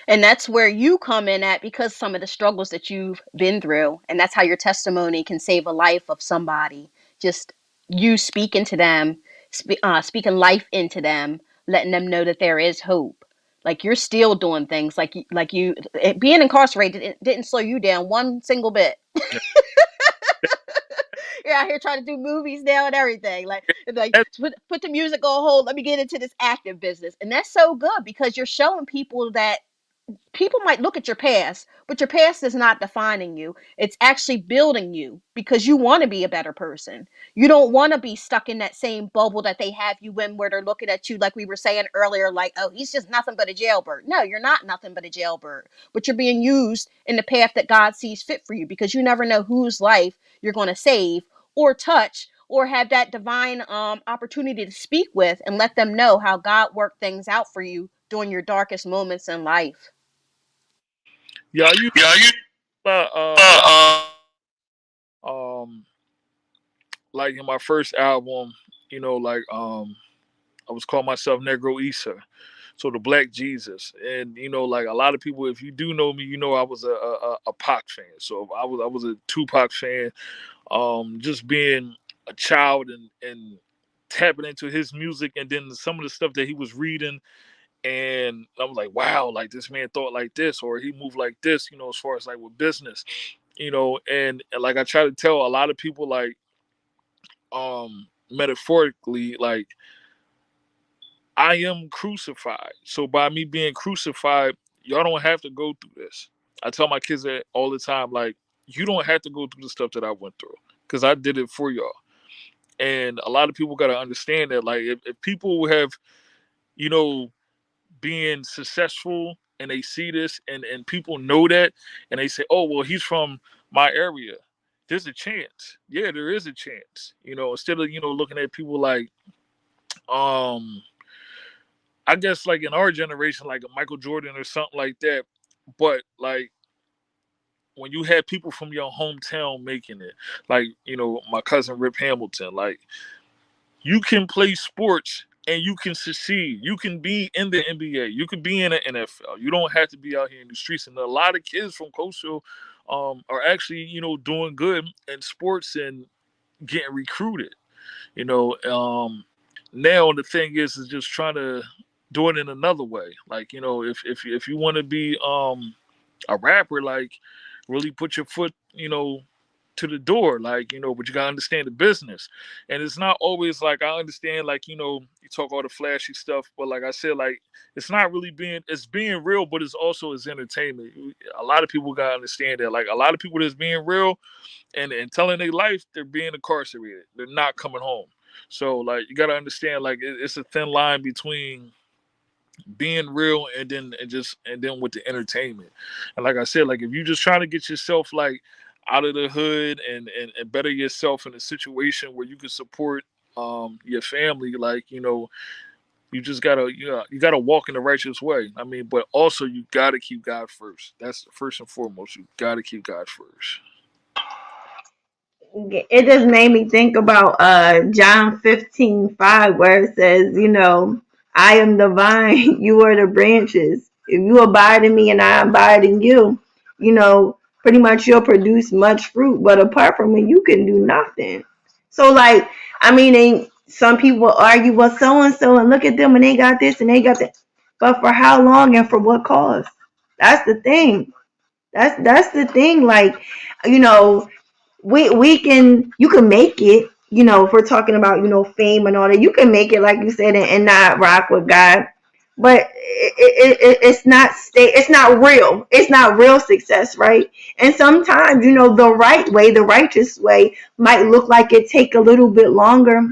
And that's where you come in at, because some of the struggles that you've been through, and that's how your testimony can save a life of somebody. Just you speaking to them, speaking life into them, letting them know that there is hope. Like you're still doing things like you being incarcerated didn't slow you down one single bit. yeah, You're out here trying to do movies now and everything. Like that's, put the music on hold. Let me get into this active business, and that's so good because you're showing people that people might look at your past, but your past is not defining you. It's actually building you because you want to be a better person. You don't want to be stuck in that same bubble that they have you in, where they're looking at you like we were saying earlier, like, oh, he's just nothing but a jailbird. No, you're not nothing but a jailbird, but you're being used in the path that God sees fit for you, because you never know whose life you're going to save or touch or have that divine opportunity to speak with and let them know how God worked things out for you during your darkest moments in life. yeah. I used Yeah, you. a lot Uh, um like in my first album, like I was calling myself Negro Issa, so the Black Jesus. And like a lot of people, if you do know me, I was a Pac fan. So I was a Tupac fan. Just being a child and tapping into his music, and then some of the stuff that he was reading, and I was like, wow, like this man thought like this, or he moved like this, as far as like with business, and like I try to tell a lot of people, like metaphorically, like I am crucified. So by me being crucified, y'all don't have to go through this. I tell my kids that all the time, like, you don't have to go through the stuff that I went through, because I did it for y'all. And a lot of people got to understand that, like, if people have, you know, being successful and they see this, and people know that, and they say, oh, well, he's from my area. There's a chance. Yeah, there is a chance. Instead of, looking at people like, um, I guess like in our generation, like a Michael Jordan or something like that. But like when you had people from your hometown making it, like my cousin Rip Hamilton, like you can play sports and you can succeed. You can be in the NBA. You can be in the NFL. You don't have to be out here in the streets. And a lot of kids from Coastal are actually, doing good in sports and getting recruited. You know, now the thing is just trying to do it in another way. Like, if you want to be a rapper, like really put your foot, to the door, like, but you gotta understand the business. And it's not always like I understand, like, you talk all the flashy stuff, but like I said, like it's not really it's being real, but it's entertainment. A lot of people gotta understand that. Like a lot of people that's being real and telling their life, they're being incarcerated. They're not coming home. So like you gotta understand, like it's a thin line between being real and then with the entertainment. And like I said, like if you just trying to get yourself like out of the hood and better yourself in a situation where you can support your family, like you just gotta you gotta walk in the righteous way. I mean, but also you gotta keep God first. That's first and foremost. You gotta keep God first. It just made me think about John 15:5, where it says, I am the vine, you are the branches. If you abide in me and I abide in you, pretty much you'll produce much fruit. But apart from it, you can do nothing. So like, I mean, and some people argue, well, so and so, and look at them and they got this and they got that. But for how long and for what cause? That's the thing. That's the thing. Like, you know, we can you can make it, if we're talking about, fame and all that, you can make it like you said, and not rock with God. But it's not it's not real. It's not real success, right? And sometimes, the right way, the righteous way might look like it take a little bit longer.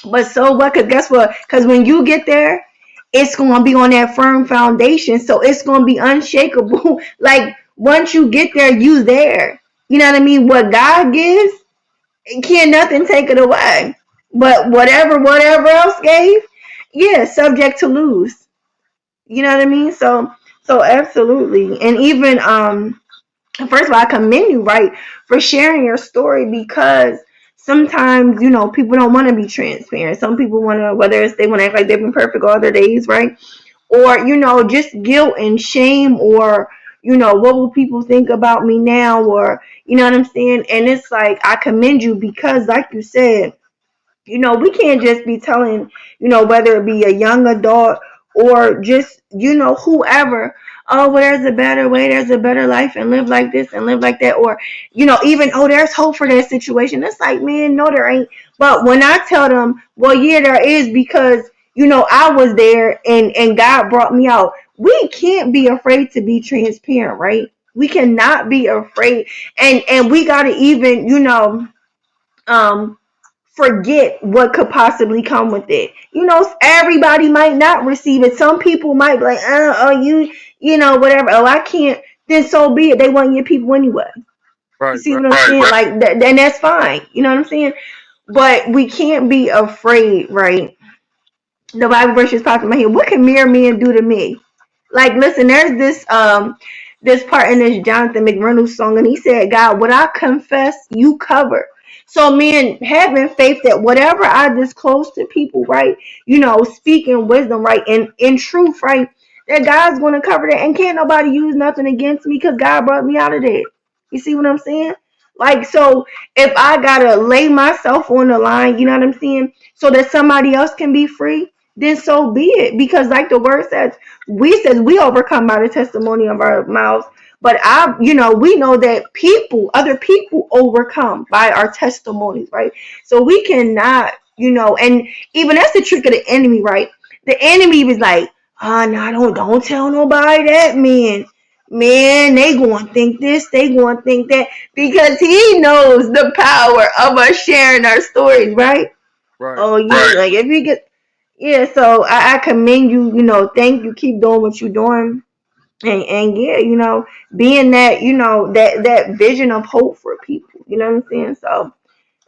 But so what? Because guess what? Because when you get there, it's going to be on that firm foundation. So it's going to be unshakable. Like once you get there, you there. You know what I mean? What God gives, can't nothing take it away. But whatever else gave, yeah, subject to lose. You know what I mean? So absolutely. And even first of all, I commend you, right, for sharing your story, because sometimes, people don't want to be transparent. Some people want to, whether it's they want to act like they've been perfect all their days, right? Or, just guilt and shame, or, what will people think about me now? Or, you know what I'm saying? And it's like, I commend you because, like you said, we can't just be telling, whether it be a young adult or just, whoever, oh, well, there's a better way, there's a better life, and live like this and live like that. Or, even, oh, there's hope for that situation. It's like, man, no, there ain't. But when I tell them, well, yeah, there is, because, I was there and God brought me out. We can't be afraid to be transparent, right? We cannot be afraid. And we got to even, um, forget what could possibly come with it. Everybody might not receive it. Some people might be like, whatever. Oh, I can't. Then so be it. They want your people anyway. You Right, see right, what I'm saying? Like, then that's fine. You know what I'm saying? But we can't be afraid, right? The Bible verse just popped in my head. What can mere men do to me? Like, listen, there's this part in this Jonathan McReynolds song, and he said, God, what I confess, you cover. So, man, having faith that whatever I disclose to people, right, speaking wisdom, right, and in truth, right, that God's going to cover that, and can't nobody use nothing against me because God brought me out of that. You see what I'm saying? Like, so if I got to lay myself on the line, you know what I'm saying, so that somebody else can be free, then so be it. Because like the word says, we overcome by the testimony of our mouths. But we know that other people overcome by our testimonies, right? So we cannot, and even that's the trick of the enemy, right? The enemy was like, oh no, don't tell nobody that, man. Man, they gonna think this, they gonna think that, because he knows the power of us sharing our stories, right? right. Oh yeah, like if you get, yeah, so I commend you, thank you, keep doing what you're doing. And yeah, being that, that vision of hope for people, you know what I'm saying? So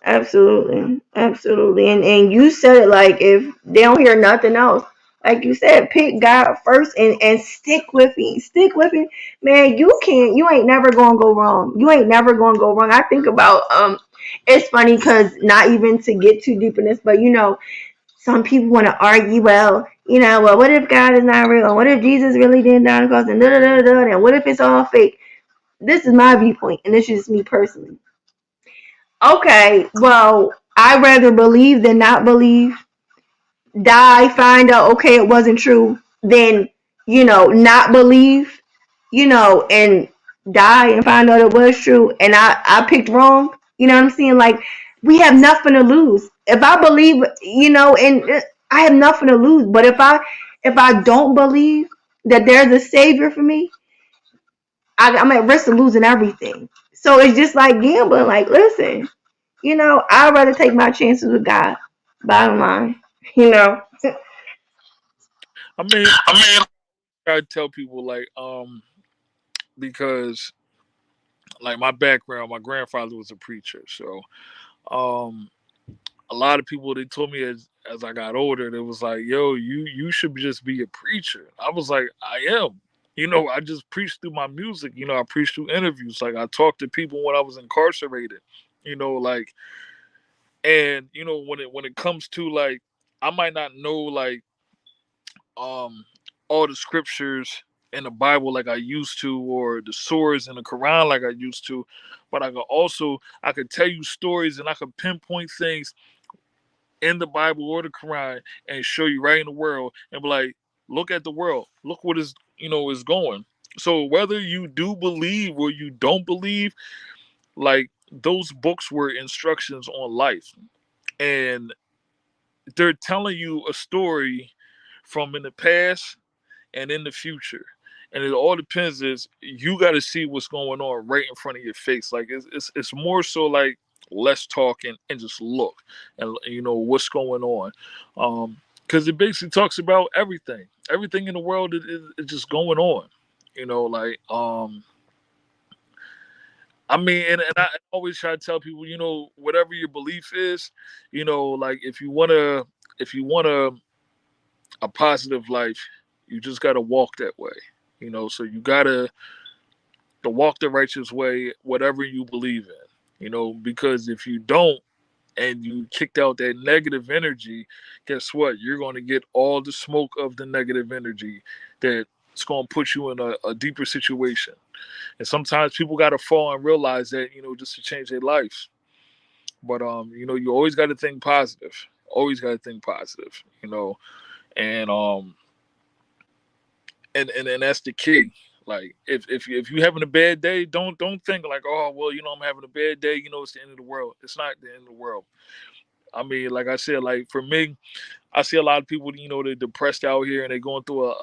absolutely. And you said it, like if they don't hear nothing else, Like you said, pick God first and stick with Him. Stick with Him, man. You ain't never gonna go wrong. You ain't never gonna go wrong. I think about it's funny because not even to get too deep in this, but some people want to argue. Well, what if God is not real? What if Jesus really didn't die on the cross? And da da da da. And what if it's all fake? This is my viewpoint, and this is just me personally. Okay, well, I rather believe than not believe. Die, find out, okay, it wasn't true, then, not believe, and die and find out it was true, and I picked wrong. You know what I'm saying? Like, we have nothing to lose. If I believe, and I have nothing to lose. But if I don't believe that there's a savior for me, I'm at risk of losing everything. So it's just like gambling. Like, listen, I'd rather take my chances with God. Bottom line, you know. I mean, I tell people like because like my background, my grandfather was a preacher, so um a lot of people they told me as I got older, they was like, "Yo, you should just be a preacher." I was like, "I am." I just preach through my music. I preach through interviews. Like I talked to people when I was incarcerated. Like, and when it comes to like, I might not know like um all the scriptures in the Bible like I used to, or the surahs in the Quran like I used to, but I could tell you stories and I could pinpoint things in the Bible or the Quran and show you right in the world and be like, look at the world, look what is going. So whether you do believe or you don't believe, like those books were instructions on life, and they're telling you a story from in the past and in the future. And it all depends is you got to see what's going on right in front of your face. Like it's more so like let's talk and just look and what's going on. Because it basically talks about everything in the world is just going on. Like I mean, and I always try to tell people, whatever your belief is, like if you want a positive life, you just got to walk that way. So you got to walk the righteous way, whatever you believe in. Because if you don't and you kicked out that negative energy, guess what? You're going to get all the smoke of the negative energy that's going to put you in a deeper situation. And sometimes people got to fall and realize that, just to change their life. But you always got to think positive. Always got to think positive. And and that's the key. Like if you having a bad day, don't think like, oh well, I'm having a bad day. It's the end of the world. It's not the end of the world. I mean, like I said, like for me, I see a lot of people, they're depressed out here and they're going through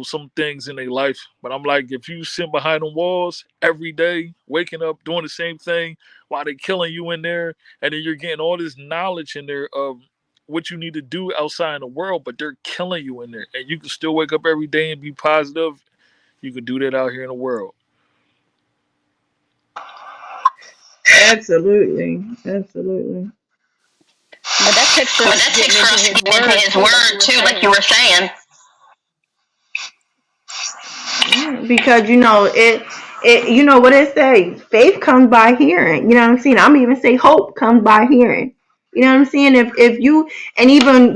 some things in their life. But I'm like, if you sit behind the walls every day, waking up, doing the same thing while they're killing you in there, and then you're getting all this knowledge in there of what you need to do outside in the world, but they're killing you in there, and you can still wake up every day and be positive. You can do that out here in the world. Absolutely. Absolutely. But that takes for But us that getting takes for into us his getting into word his too, like you word were too, like you saying. were saying. Because it what it say, faith comes by hearing. You know what I'm saying? I'm even say hope comes by hearing. You know what I'm saying? If you, and even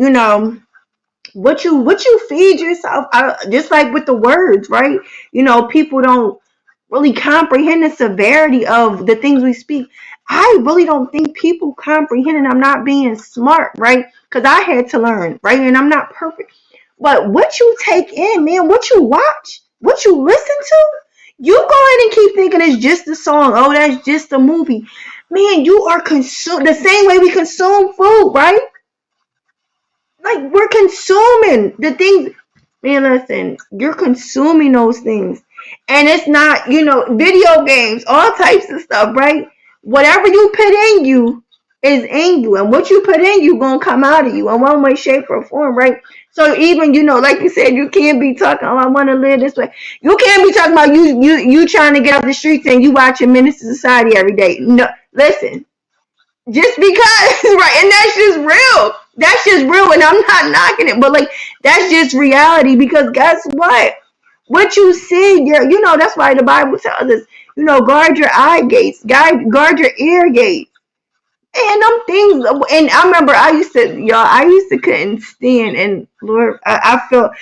what you feed yourself, just like with the words, right? People don't really comprehend the severity of the things we speak. I really don't think people comprehend, and I'm not being smart, right? Because I had to learn, right? And I'm not perfect. But what you take in, man, what you watch, what you listen to, you go ahead and keep thinking it's just a song. Oh, that's just a movie. Man, you are consumed the same way we consume food, right? Like, we're consuming the things. Man, listen, you're consuming those things. And it's not, video games, all types of stuff, right? Whatever you put in you is in you. And what you put in you gonna come out of you in one way, shape, or form, right? So even, like you said, you can't be talking, oh, I wanna live this way. You can't be talking about you trying to get out the streets and you watching Minister Society every day. No, listen. Just because, right? And that's just real. That's just real, and I'm not knocking it, but like that's just reality. Because guess what? What you see, that's why the Bible tells us, guard your eye gates, guard your ear gates. And them things, and I remember I used to couldn't stand, and Lord, I felt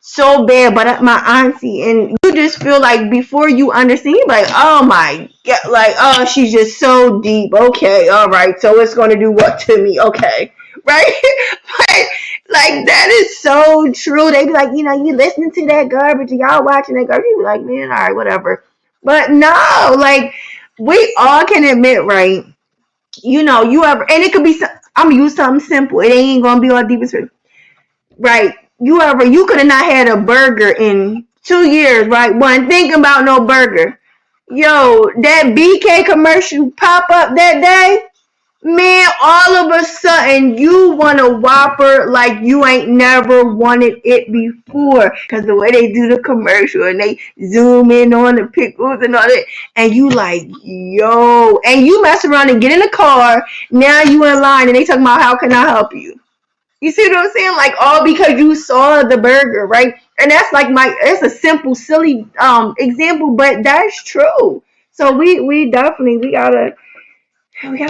so bad, but my auntie, and you just feel like before you understand, you're like, oh my god, like, oh, she's just so deep. Okay, all right, so it's gonna do what to me? Okay, right? But like that is so true. They be like, you listening to that garbage, y'all watching that garbage. You be like, man, all right, whatever. But no, like we all can admit, right? You ever, and it could be. I'm gonna use something simple. It ain't gonna be all deep as right. You could have not had a burger in 2 years, right? One thinking about no burger. Yo, that BK commercial pop up that day, man, all of a sudden you want a Whopper like you ain't never wanted it before. Cause the way they do the commercial and they zoom in on the pickles and all that, and you like, yo, and you mess around and get in the car. Now you in line and they talking about how can I help you? You see what I'm saying? Like all because you saw the burger, right? And that's like it's a simple, silly example, but that's true. So we definitely we gotta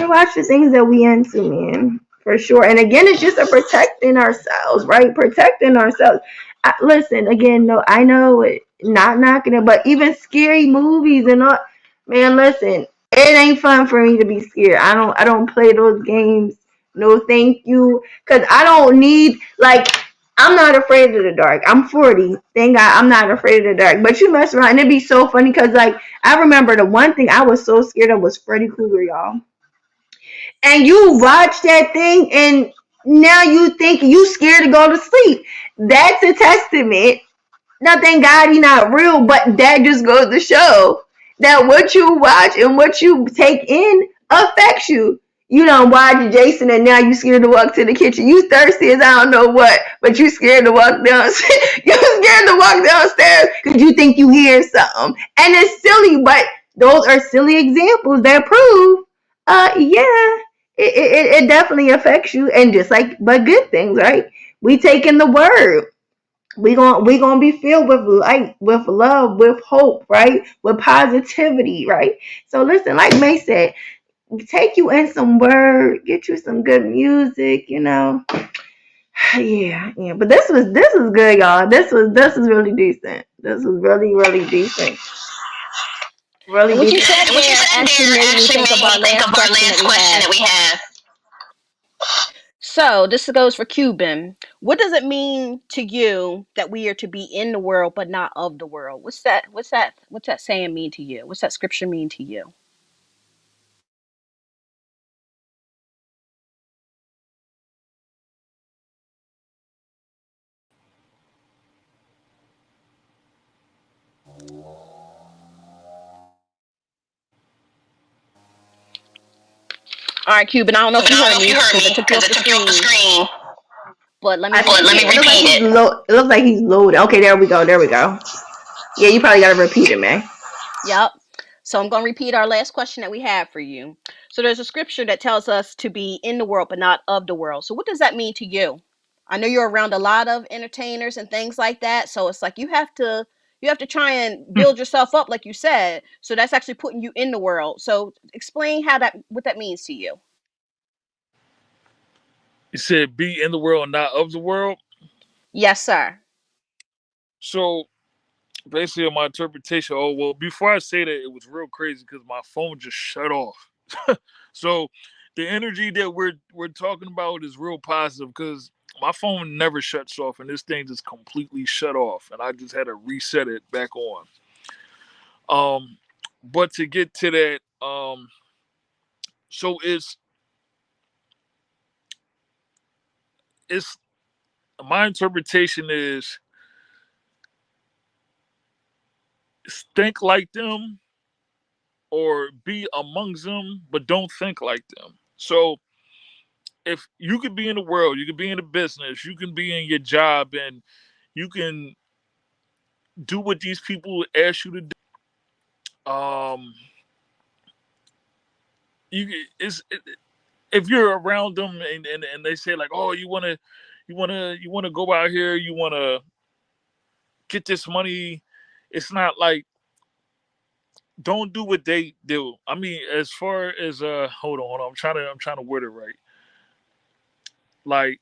watch the things that we into, man, for sure. And again, it's just a protecting ourselves, right? Protecting ourselves. Listen, again, no, I know it, not knocking it, but even scary movies and all, man. Listen, it ain't fun for me to be scared. I don't play those games. No, thank you, cause I don't need like. I'm not afraid of the dark. I'm 40. Thank God I'm not afraid of the dark. But you mess around and it'd be so funny because like I remember the one thing I was so scared of was Freddy Krueger, y'all, and you watch that thing and now you think you scared to go to sleep. That's a testament. Now thank God he's not real, but that just goes to show that what you watch and what you take in affects you. You don't watch Jason and now you scared to walk to the kitchen. You thirsty as I don't know what, but you scared to walk downstairs. You scared to walk downstairs because you think you hear something. And it's silly, but those are silly examples that prove, yeah, it definitely affects you. And just like, but good things, right? We take in the word. We gonna be filled with light, with love, with hope, right? With positivity, right? So listen, like May said, take you in some word, get you some good music. Yeah, yeah. But this was good, y'all. This was really decent. This was really, really decent. Really And what you decent. said And what you there said actually there made me actually think of made our me think last of our question that last we question have. that we have. So this goes for Cuban. What does it mean to you that we are to be in the world but not of the world? What's that saying mean to you? What's that scripture mean to you? All right, Cuban. I don't know if But I you don't heard know if you me heard because me it took you because off it the took you off the screen. screen. But let me I But think let repeat me it looks it. like repeat he's it. It looks like he's loaded. Okay, there we go. There we go. Yeah, you probably gotta repeat it, man. Yep. So I'm going to repeat our last question that we have for you. So there's a scripture that tells us to be in the world but not of the world. So what does that mean to you? I know you're around a lot of entertainers and things like that, so it's like you have to try and build yourself up like you said. So that's actually putting you in the world. So explain what that means to you. You said be in the world, not of the world. Yes, sir. So basically, my interpretation. Oh well, before I say that, it was real crazy because my phone just shut off. So the energy that we're talking about is real positive because my phone never shuts off, and this thing just completely shut off, and I just had to reset it back on. Um, but to get to that, so it's my interpretation is think like them or be amongst them, but don't think like them. So if you could be in the world, you could be in the business, you can be in your job, and you can do what these people ask you to do. You it's if you're around them and they say like, oh, you wanna go out here, you wanna get this money. It's not like don't do what they do. I mean, as far as hold on, I'm trying to word it right. Like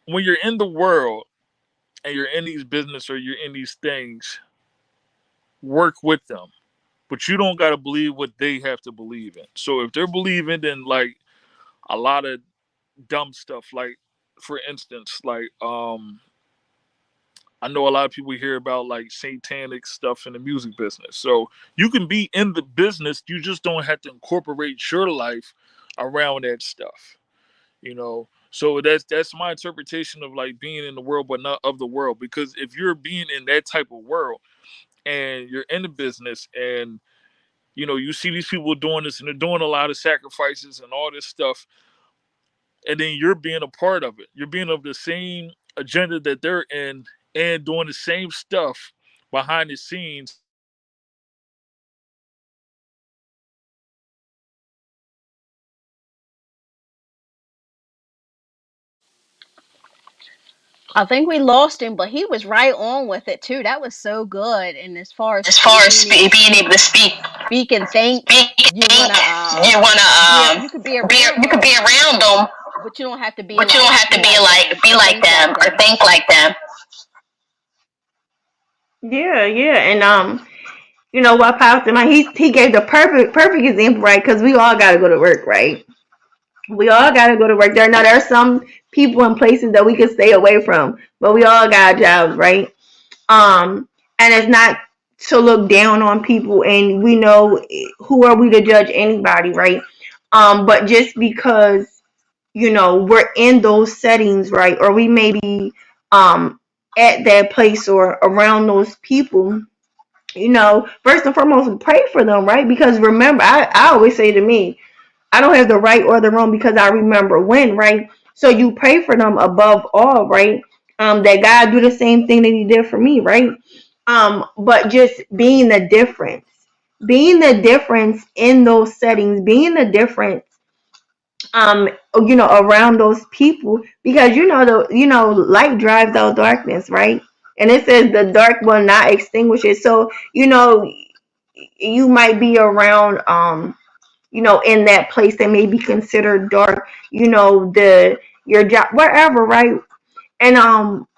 when you're in the world and you're in these business or you're in these things, work with them. But you don't gotta believe what they have to believe in. So if they're believing in like a lot of dumb stuff, like for instance, like I know a lot of people hear about like satanic stuff in the music business. So you can be in the business, you just don't have to incorporate your life around that stuff. So that's my interpretation of like being in the world but not of the world. Because if you're being in that type of world and you're in the business and you see these people doing this and they're doing a lot of sacrifices and all this stuff, and then you're being a part of it. You're being of the same agenda that they're in and doing the same stuff behind the scenes. I think we lost him, but he was right on with it too. That was so good. And as far as As far as being able to speak and think, speak, you wanna you wanna you could be around you could be them, around them, but you don't have to but you don't have to be like think them like or them. think like them. Yeah, yeah, and what popped in my he gave the perfect example, right? Because we all got to go to work, right? We all got to go to work. There are some people and places that we can stay away from, but we all got jobs, right? And it's not to look down on people, and we know who are we to judge anybody, right? But just because we're in those settings, right, or we may be um at that place or around those people, first and foremost, pray for them, right? Because remember, I always say to me, I don't have the right or the wrong because I remember when, right? So you pray for them above all, right? That God do the same thing that He did for me, right? But just being the difference in those settings, being the difference, um, around those people, because light drives out darkness, right? And it says the dark will not extinguish it. So you might be around in that place that may be considered dark, the your job, wherever, right? And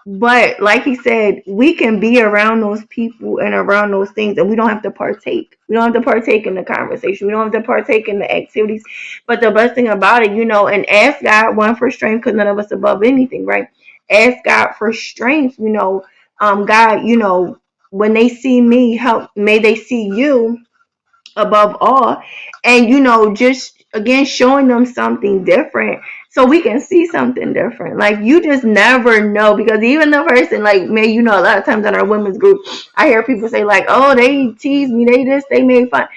but like he said, we can be around those people and around those things, and we don't have to partake. We don't have to partake in the conversation. We don't have to partake in the activities. But the best thing about it, and ask God one for strength, because none of us above anything, right? Ask God for strength. God, when they see me, help. May they see you above all, and just again showing them something different so we can see something different. Like, you just never know, because even the person, like, man, a lot of times in our women's group, I hear people say like, oh, they tease me, they this, they made fun.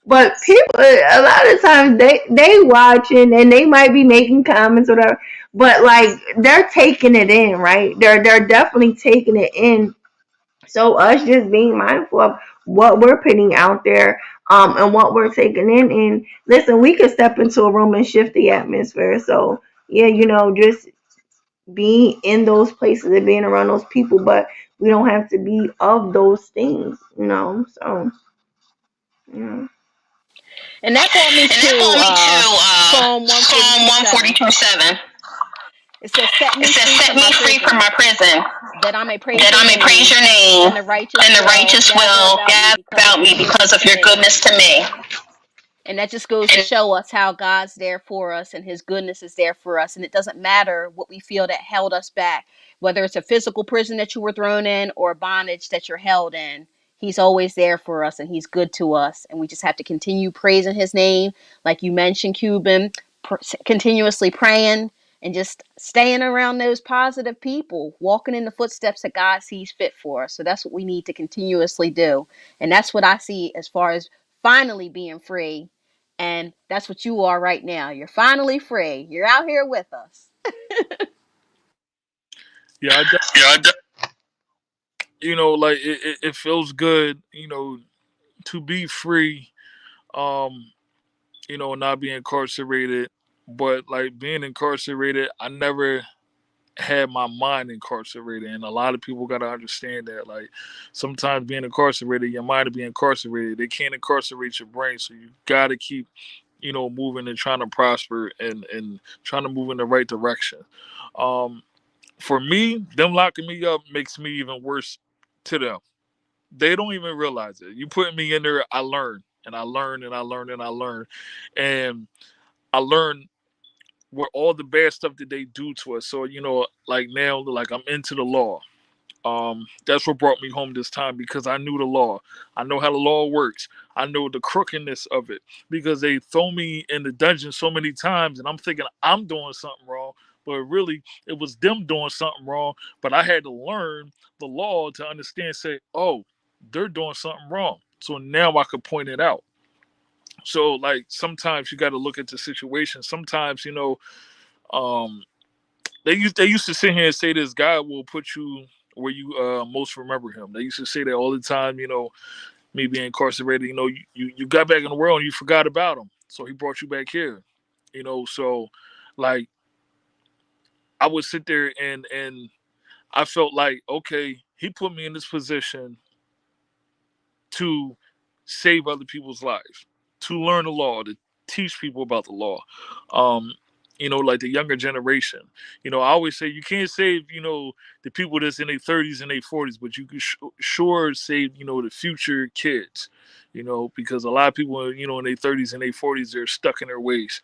But people, a lot of times, they watching, and they might be making comments or whatever, but like, they're taking it in, right? They're definitely taking it in. So us just being mindful of what we're putting out there, and what we're taking in. And listen, we could step into a room and shift the atmosphere. So yeah, just being in those places and being around those people, but we don't have to be of those things. So yeah. And that brought me And that to brought me to Psalm Psalm 142:7. 142:7. It says, "Set It me says, free "Set from me my free from prison, my prison, that I may praise that your I may praise name, your name, and the righteous and the will righteous gather will about me gather because of about your me because goodness of to your me." goodness to me." And that just goes to And show us how God's there for us and his goodness is there for us. And it doesn't matter what we feel that held us back, whether it's a physical prison that you were thrown in or a bondage that you're held in. He's always there for us and he's good to us. And we just have to continue praising his name, like you mentioned, Cuban, continuously praying and just staying around those positive people, walking in the footsteps that God sees fit for us. So that's what we need to continuously do. And that's what I see as far as finally being free, and that's what you are right now. You're finally free. You're out here with us. Yeah, yeah, like it feels good, to be free. Um, not being incarcerated, but like being incarcerated, I never had my mind incarcerated, and a lot of people got to understand that. Like sometimes being incarcerated, your mind will be incarcerated. They can't incarcerate your brain, so you got to keep, moving and trying to prosper and trying to move in the right direction. Um, for me, them locking me up makes me even worse to them. They don't even realize it. You putting me in there, I learn and I learn and I learn and I learn, and I learn what all the bad stuff that they do to us. So like now, like I'm into the law. That's what brought me home this time because I knew the law. I know how the law works. I know the crookedness of it because they throw me in the dungeon so many times, and I'm thinking I'm doing something wrong, but really it was them doing something wrong. But I had to learn the law to understand. Say, oh, they're doing something wrong. So now I could point it out. So like sometimes you got to look at the situation. Sometimes um, they used to sit here and say this God will put you where you most remember him. They used to say that all the time. Me being incarcerated. You got back in the world and you forgot about him, so he brought you back here. So like I would sit there and I felt like okay, he put me in this position to save other people's lives, to learn the law, to teach people about the law. Um, like the younger generation. I always say you can't save, the people that's in their 30s and their 40s, but you can sure save, the future kids. Because a lot of people, in their 30s and their 40s, they're stuck in their ways,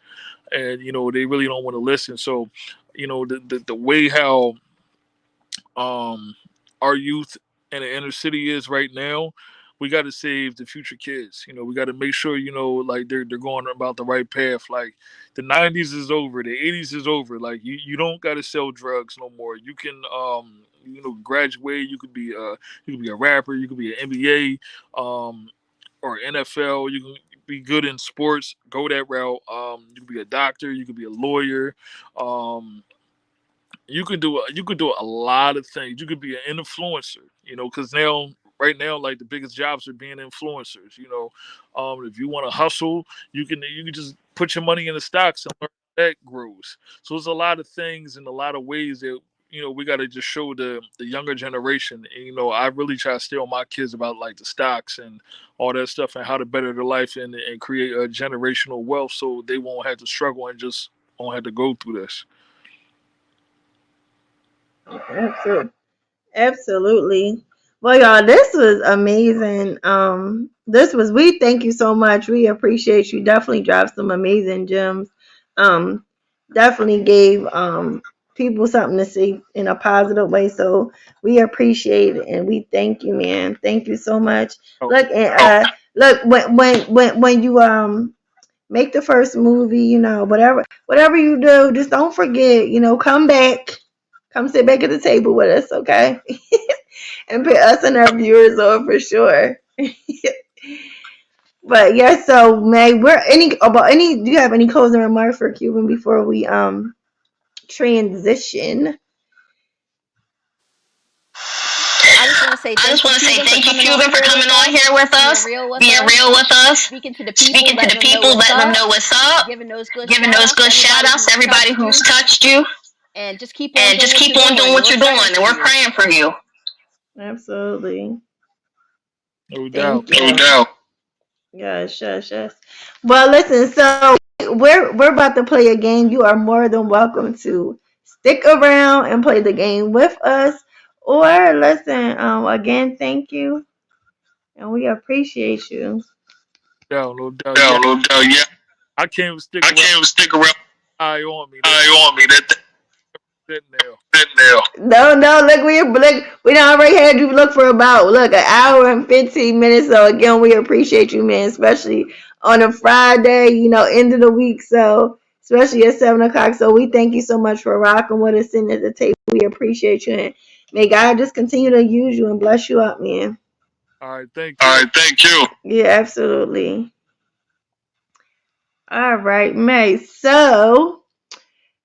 and they really don't want to listen. So, the way how um, our youth in the inner city is right now, we got to save the future kids. We got to make sure like they're going about the right path. Like the '90s is over, the '80s is over. Like you don't got to sell drugs no more. You can graduate. You could be a rapper. You could be an NBA or NFL. You can be good in sports. Go that route. You could be a doctor. You could be a lawyer. Um, you could do a lot of things. You could be an influencer, because now right now like the biggest jobs are being influencers. If you want to hustle, you can just put your money in the stocks and learn how that grows. So there's a lot of things and a lot of ways that we got to just show the younger generation. And, I really try to stay on my kids about like the stocks and all that stuff and how to better their life and create a generational wealth so they won't have to struggle and just won't have to go through this. Absolutely. Absolutely. Well, y'all, this was amazing. We thank you so much. We appreciate you. Definitely dropped some amazing gems. Um, definitely gave people something to see in a positive way. So we appreciate it and we thank you, man. Thank you so much. Oh, Look, when you make the first movie, whatever you do, just don't forget, come back. Come sit back at the table with us, okay? And put us and our viewers on for sure. But yeah, so May, do you have any closing remarks for Cuban before we transition? I just want to say I just thank you, want to say Cuban, for thank you, coming on Cuban, for here with coming on here us, with being us, real with being us, real with us, speaking to the people, speaking to letting the them know people, what's letting them know up, what's up, giving giving those those good good shout shout outs to outs to everybody who's everybody who's touched you, touched you, and just keep on and doing just what keep you're on doing doing, and what we're you're doing, praying and for we're you. praying for you. Absolutely. no doubt. Thank you. No doubt. Yes, yes, yes. Well, listen, so we're about to play a game. You are more than welcome to stick around and play the game with us. Or listen, again, thank you. And we appreciate you. No doubt. No, Yeah, no doubt. Yeah, I can't even stick I around. can't even stick around. Eye on me. That Eye on me. sitting there. That nail. No, no. We done already had you look for about an hour and 15 minutes. So again, we appreciate you, man, especially on a Friday. End of the week. So especially at 7 o'clock. So we thank you so much for rocking with us sitting at the table. We appreciate you, and may God just continue to use you and bless you up, man. All right, thank All you. right, thank you. Yeah, absolutely. All right, May. So,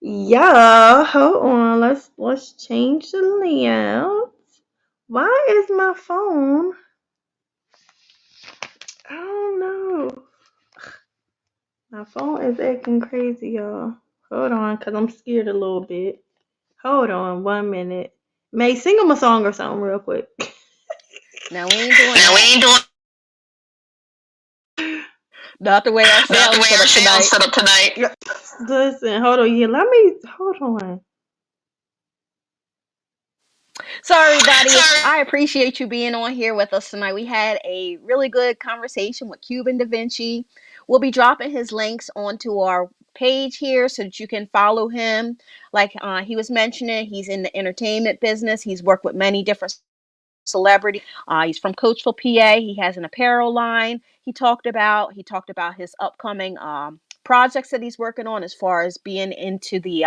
yeah, hold on. Let's change the layout. Why is my phone? I don't know. My My phone is acting crazy, y'all. Hold on, cause I'm scared a little bit. Hold on, 1 minute. May sing him a song or something real quick. Now we ain't doing Now we that. ain't doing Not the way our not the sound way set our up sound's tonight. set up tonight. Listen, hold on. Yeah, let me hold on. So, everybody, Sorry. I appreciate you being on here with us tonight. We had a really good conversation with Cuban Da Vinci. We'll be dropping his links onto our page here so that you can follow him. Like he was mentioning, he's in the entertainment business. He's worked with many different celebrities. He's from Coachville, PA. He has an apparel line. He talked about his upcoming projects that he's working on as far as being into the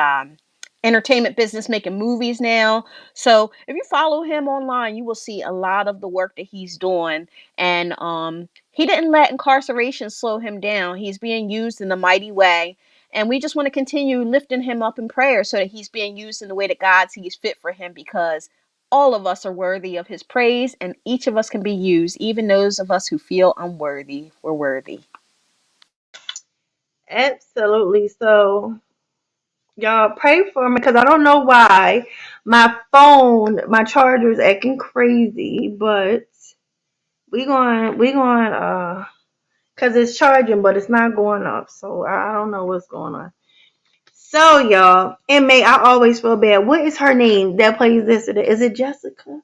entertainment business, making movies now. So if you follow him online, you will see a lot of the work that he's doing. And he didn't let incarceration slow him down. He's being used in a mighty way. And we just want to continue lifting him up in prayer so that he's being used in the way that God sees fit for him, because all of us are worthy of his praise and each of us can be used, even those of us who feel unworthy. We're worthy. Absolutely. So, y'all pray for me because I don't know why my phone, my charger is acting crazy, but we going cause it's charging, but it's not going up. So I don't know what's going on. So y'all, and May, I always feel bad. What is her name that plays this? Is it Jessica?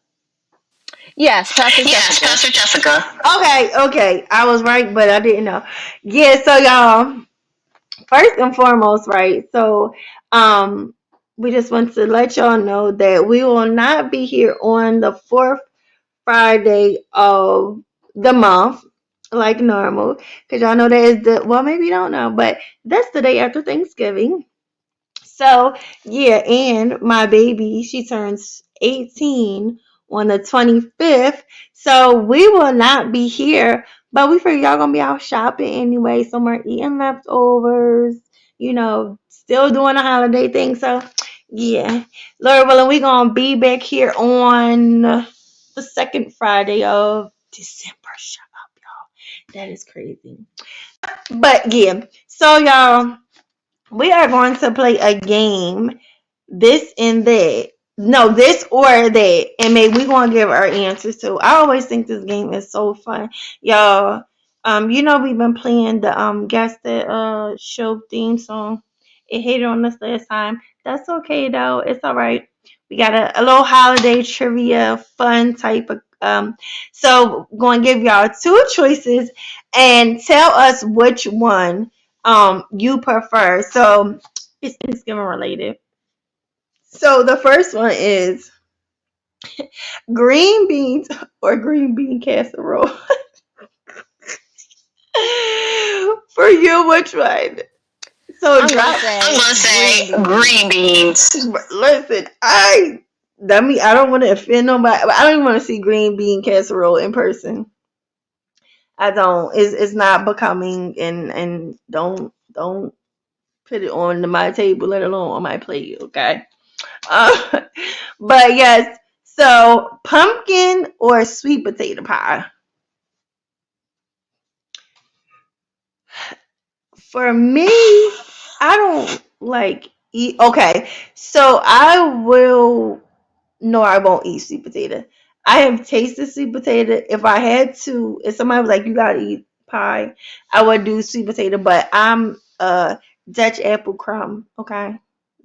Yes, Pastor Yes, Jessica. Pastor Jessica. Okay. I was right, but I didn't know. Yeah, so y'all, first and foremost, right? So, um, we just want to let y'all know that we will not be here on the fourth Friday of the month like normal, because y'all know that is the well, maybe you don't know, but that's the day after Thanksgiving. So, yeah, and my baby, she turns 18 on the 25th. So, we will not be here, but we figure y'all gonna be out shopping anyway, somewhere eating leftovers, still doing the holiday thing. So, yeah, Lord willing, we gonna be back here on the second Friday of December. Shut up, y'all. That is crazy. But, yeah, so, y'all, we are going to play a game, this and that. No, this or that. And maybe we gonna give our answers to. I always think this game is so fun. Y'all, we've been playing the guess that show theme song. It hit on us last time. That's okay though. It's alright. We got a little holiday trivia fun type of so going to give y'all two choices and tell us which one you prefer. So it's Thanksgiving related. So the first one is green beans or green bean casserole. For you, which one? So I'm going to drop. I'm say gonna green say beans. green beans. Listen, I don't want to offend nobody, but I don't even want to see green bean casserole in person. I don't. It's not becoming, and don't put it on my table, let alone on my plate. Okay. Uh, but yes. So pumpkin or sweet potato pie. For me, I don't like eat. Okay, so I will. No, I won't eat sweet potato. I have tasted sweet potato. If I had to, if somebody was like, "You gotta eat pie," I would do sweet potato. But I'm Dutch apple crumb. Okay,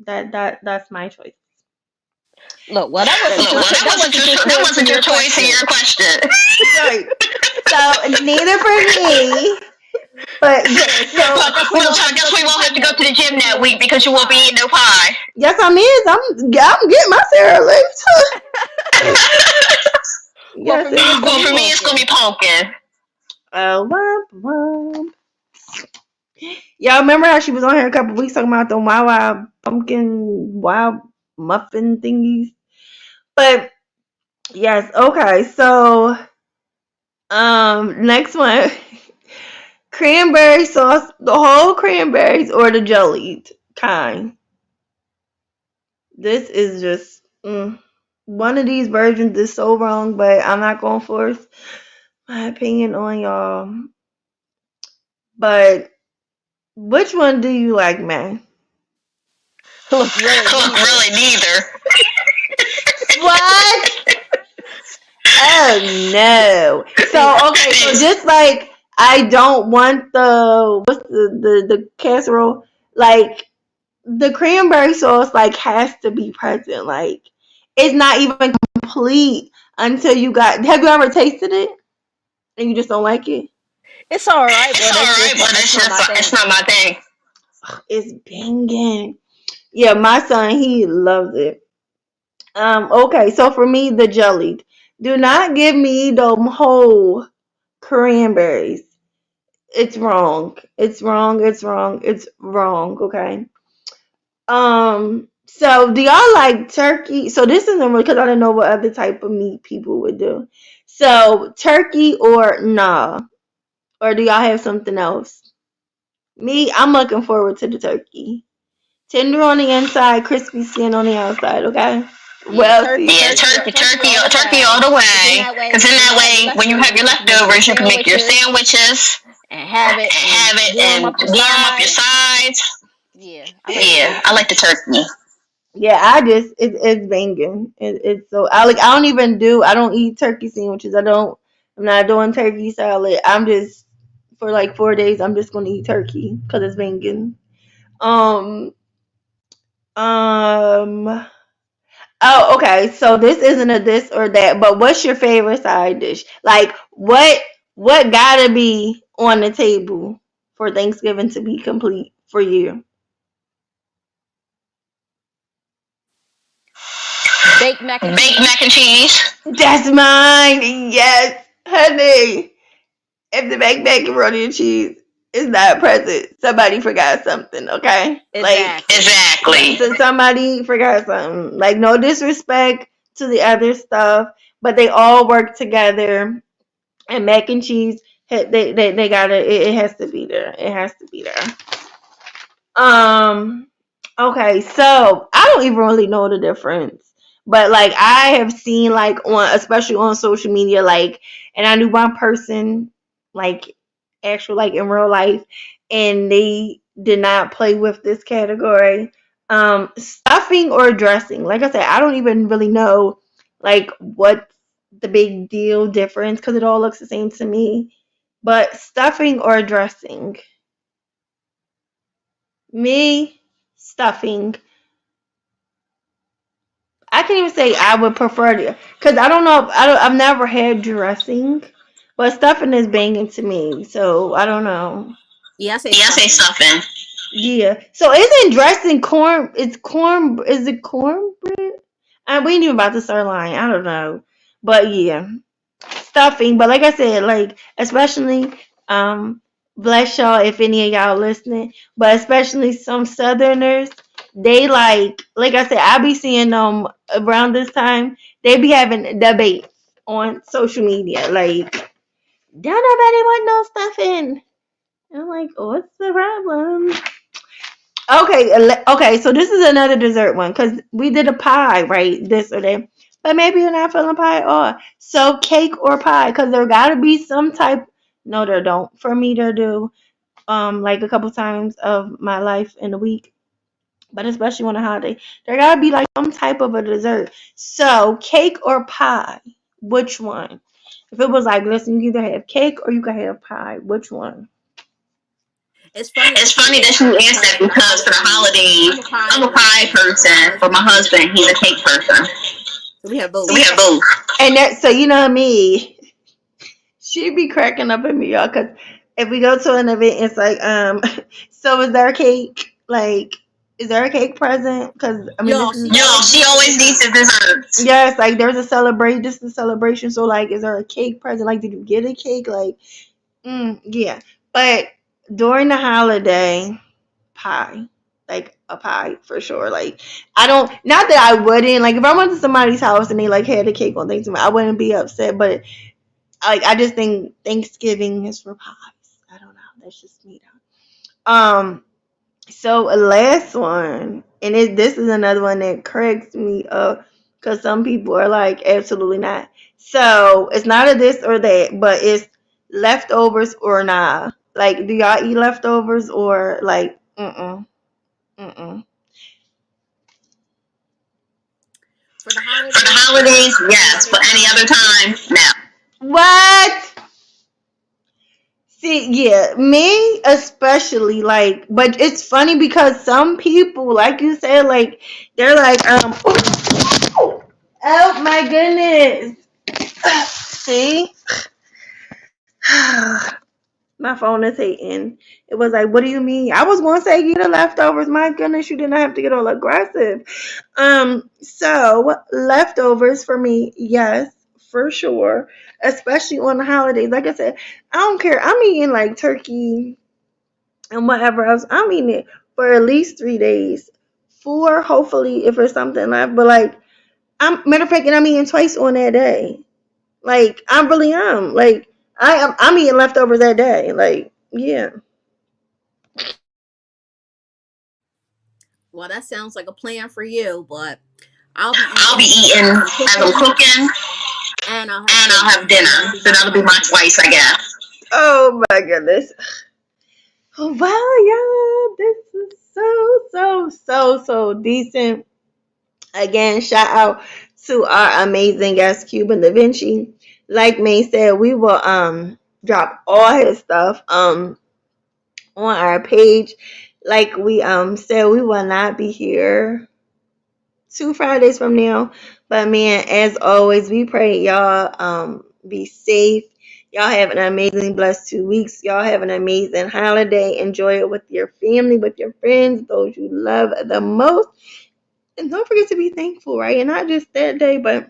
that's my choice. Look, well, that wasn't Look, your well, that wasn't your that choice in wasn't your your choice in question. your question. Right. So neither for me. But yeah. Yeah, so I So guess we Well, won't so have I to go guess to we the won't have gym to go that to the week gym because you that won't be week eating because no you won't be pie. eating no pie. yes, I'm getting my Sarah lift. Well, Yes, for me, it's going Well, to be for me, it's gonna be pumpkin. pumpkin. womp womp. Y'all remember how she was on here a couple weeks talking about the wild pumpkin wild muffin thingies? But yes, okay. So next one, cranberry sauce, the whole cranberries or the jellied kind. This is just one of these versions is so wrong, but I'm not gonna force my opinion on y'all. But Which one do you like, man? Look, really, Look, neither. really, neither. What? Oh no. So okay, so just like I don't want the what's the casserole, like the cranberry sauce like has to be present. Like it's not even complete until you got, have you ever tasted it and you just don't like it? It's all right, It's but all it's right, just but it's not my it's thing. not my thing. It's banging. Yeah, my son, he loves it. Okay, so for me, the jellied. Do not give me the whole cranberries. It's wrong. It's wrong. It's wrong. It's wrong. Okay. So do y'all like turkey? So this isn't really because I didn't know what other type of meat people would do. So turkey or nah, or do y'all have something else? Me, I'm looking forward to the turkey. Tender on the inside, crispy skin on the outside. Okay. Yeah, Well, see. Yeah, turkey all the way. Cause in that way, when you have your leftovers, you can make your sandwiches, and have it and have it, warm and up your warm up your sides. sides. Yeah, I like the Yeah, I turkey. like the turkey. Yeah, I just it's banging. It's so I like I don't even do I don't eat turkey sandwiches. I'm not doing turkey salad. I'm just for like 4 days I'm just gonna eat turkey because it's banging. Um um oh okay, so this isn't a this or that, but what's your favorite side dish? Like what gotta be on the table for Thanksgiving to be complete for you? Baked mac and Baked mac cheese. and cheese. That's mine. Yes, honey. If the baked macaroni and cheese is not present, somebody forgot something, okay? Like, Exactly. so somebody forgot something. Like, no disrespect to the other stuff, but they all work together. And mac and cheese, they gotta, it has to be there. It has to be there. Um, okay, so I don't even really know the difference. But like I have seen like on especially on social media, like and I knew one person like actual like in real life and they did not play with this category. Stuffing or dressing. Like I said, I don't even really know like what the big deal difference because it all looks the same to me. But stuffing or dressing. Me, stuffing. I can even say I would prefer to, because I don't know. I've never had dressing, but stuffing is banging to me. So I don't know. Yeah, I say Yeah, I say stuffing. stuffing. Yeah. So isn't dressing corn? It's corn. Is it cornbread? We ain't even about to start lying. I don't know. But yeah, stuffing. But like I said, like especially bless y'all if any of y'all listening, but especially some Southerners, they like I said, I be seeing them around this time. They be having debates on social media, like don't nobody want no stuffing. I'm like, what's the problem? Okay, okay. So this is another dessert one because we did a pie, right? This or that, but maybe you're not feeling pie at all. So cake or pie, because there gotta be some type. No, there don't. For me, there do. Like a couple times of my life in a week, but especially on a holiday, there gotta be like some type of a dessert. So cake or pie, which one? If it was like, listen, you either have cake or you can have pie. Which one? It's funny It's that you funny that asked you that asked that because for the because for the holidays, holidays, I'm a pie I'm a pie person, but my person, but my husband, he's a husband, cake he's a person. cake person. So we have So we both. have both. And that, so you know me. She be cracking up at me, y'all, because if we go to an event, it's like, so is there a cake? Like, is there a cake present? Because I mean, Yo, this is she Yo, always she needs the always needs the desserts. desserts. yes, like there's a celebrate, just a celebration. So like, is there a cake present? Like, did you get a cake? Like, yeah. But during the holiday, pie, like a pie for sure. Like, I don't, not that I wouldn't. Like, if I went to somebody's house and they like had a cake on Thanksgiving, I wouldn't be upset. But like I just think Thanksgiving is for pies. I don't know. That's just me though. So last one, and this is another one that cracks me up because some people are like absolutely not. So it's not a this or that, but it's leftovers or nah. Like, do y'all eat leftovers or like, mm-mm, mm-mm. For the For the holidays, holidays, yes. For any yes. other For any other time, time, no. no. What? See, yeah, me especially, like, but it's funny because some people, like you said, like, they're like, oh my goodness. See? My phone is hating. It was like, what do you mean? I was gonna say eat the leftovers. My goodness, you did not have to get all aggressive. So leftovers for me, yes, for sure. Especially on the holidays. Like I said, I don't care. I'm eating like turkey and whatever else. I'm eating it for at least 3 days. 4, hopefully, if there's something left. But like, matter of fact, and I'm eating twice on that day. Like, I really am. Like, I'm eating leftovers that day. Like, yeah. Well, that sounds like a plan for you, but I'll be I'll be eating eating as I'm as I'm cooking, cooking, and I'll have and I'll dinner. have So dinner. that'll be So my that'll be twice, my I twice, guess. I guess. Oh my goodness. Oh, wow, y'all. This is so decent. Again, shout out to our amazing guest, Cuban Da Vinci. Like May said, we will drop all his stuff on our page. Like we said, we will not be here 2 Fridays from now. But man, as always, we pray y'all be safe. Y'all have an amazing, blessed 2 weeks. Y'all have an amazing holiday. Enjoy it with your family, with your friends, those you love the most. And don't forget to be thankful, right? And not just that day, but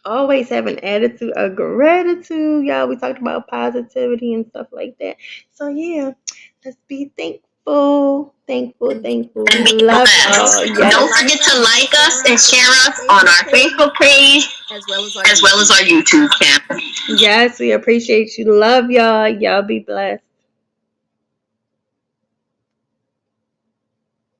always have an attitude of gratitude. Y'all, we talked about positivity and stuff like that. So yeah, let's be thankful. Thankful, And be thankful. And be Love blessed. y'all. Don't Yes. forget to like us and share us on our Facebook page as well as our as well as YouTube our channel. YouTube channel. Yes, we appreciate you. Love y'all. Y'all be blessed.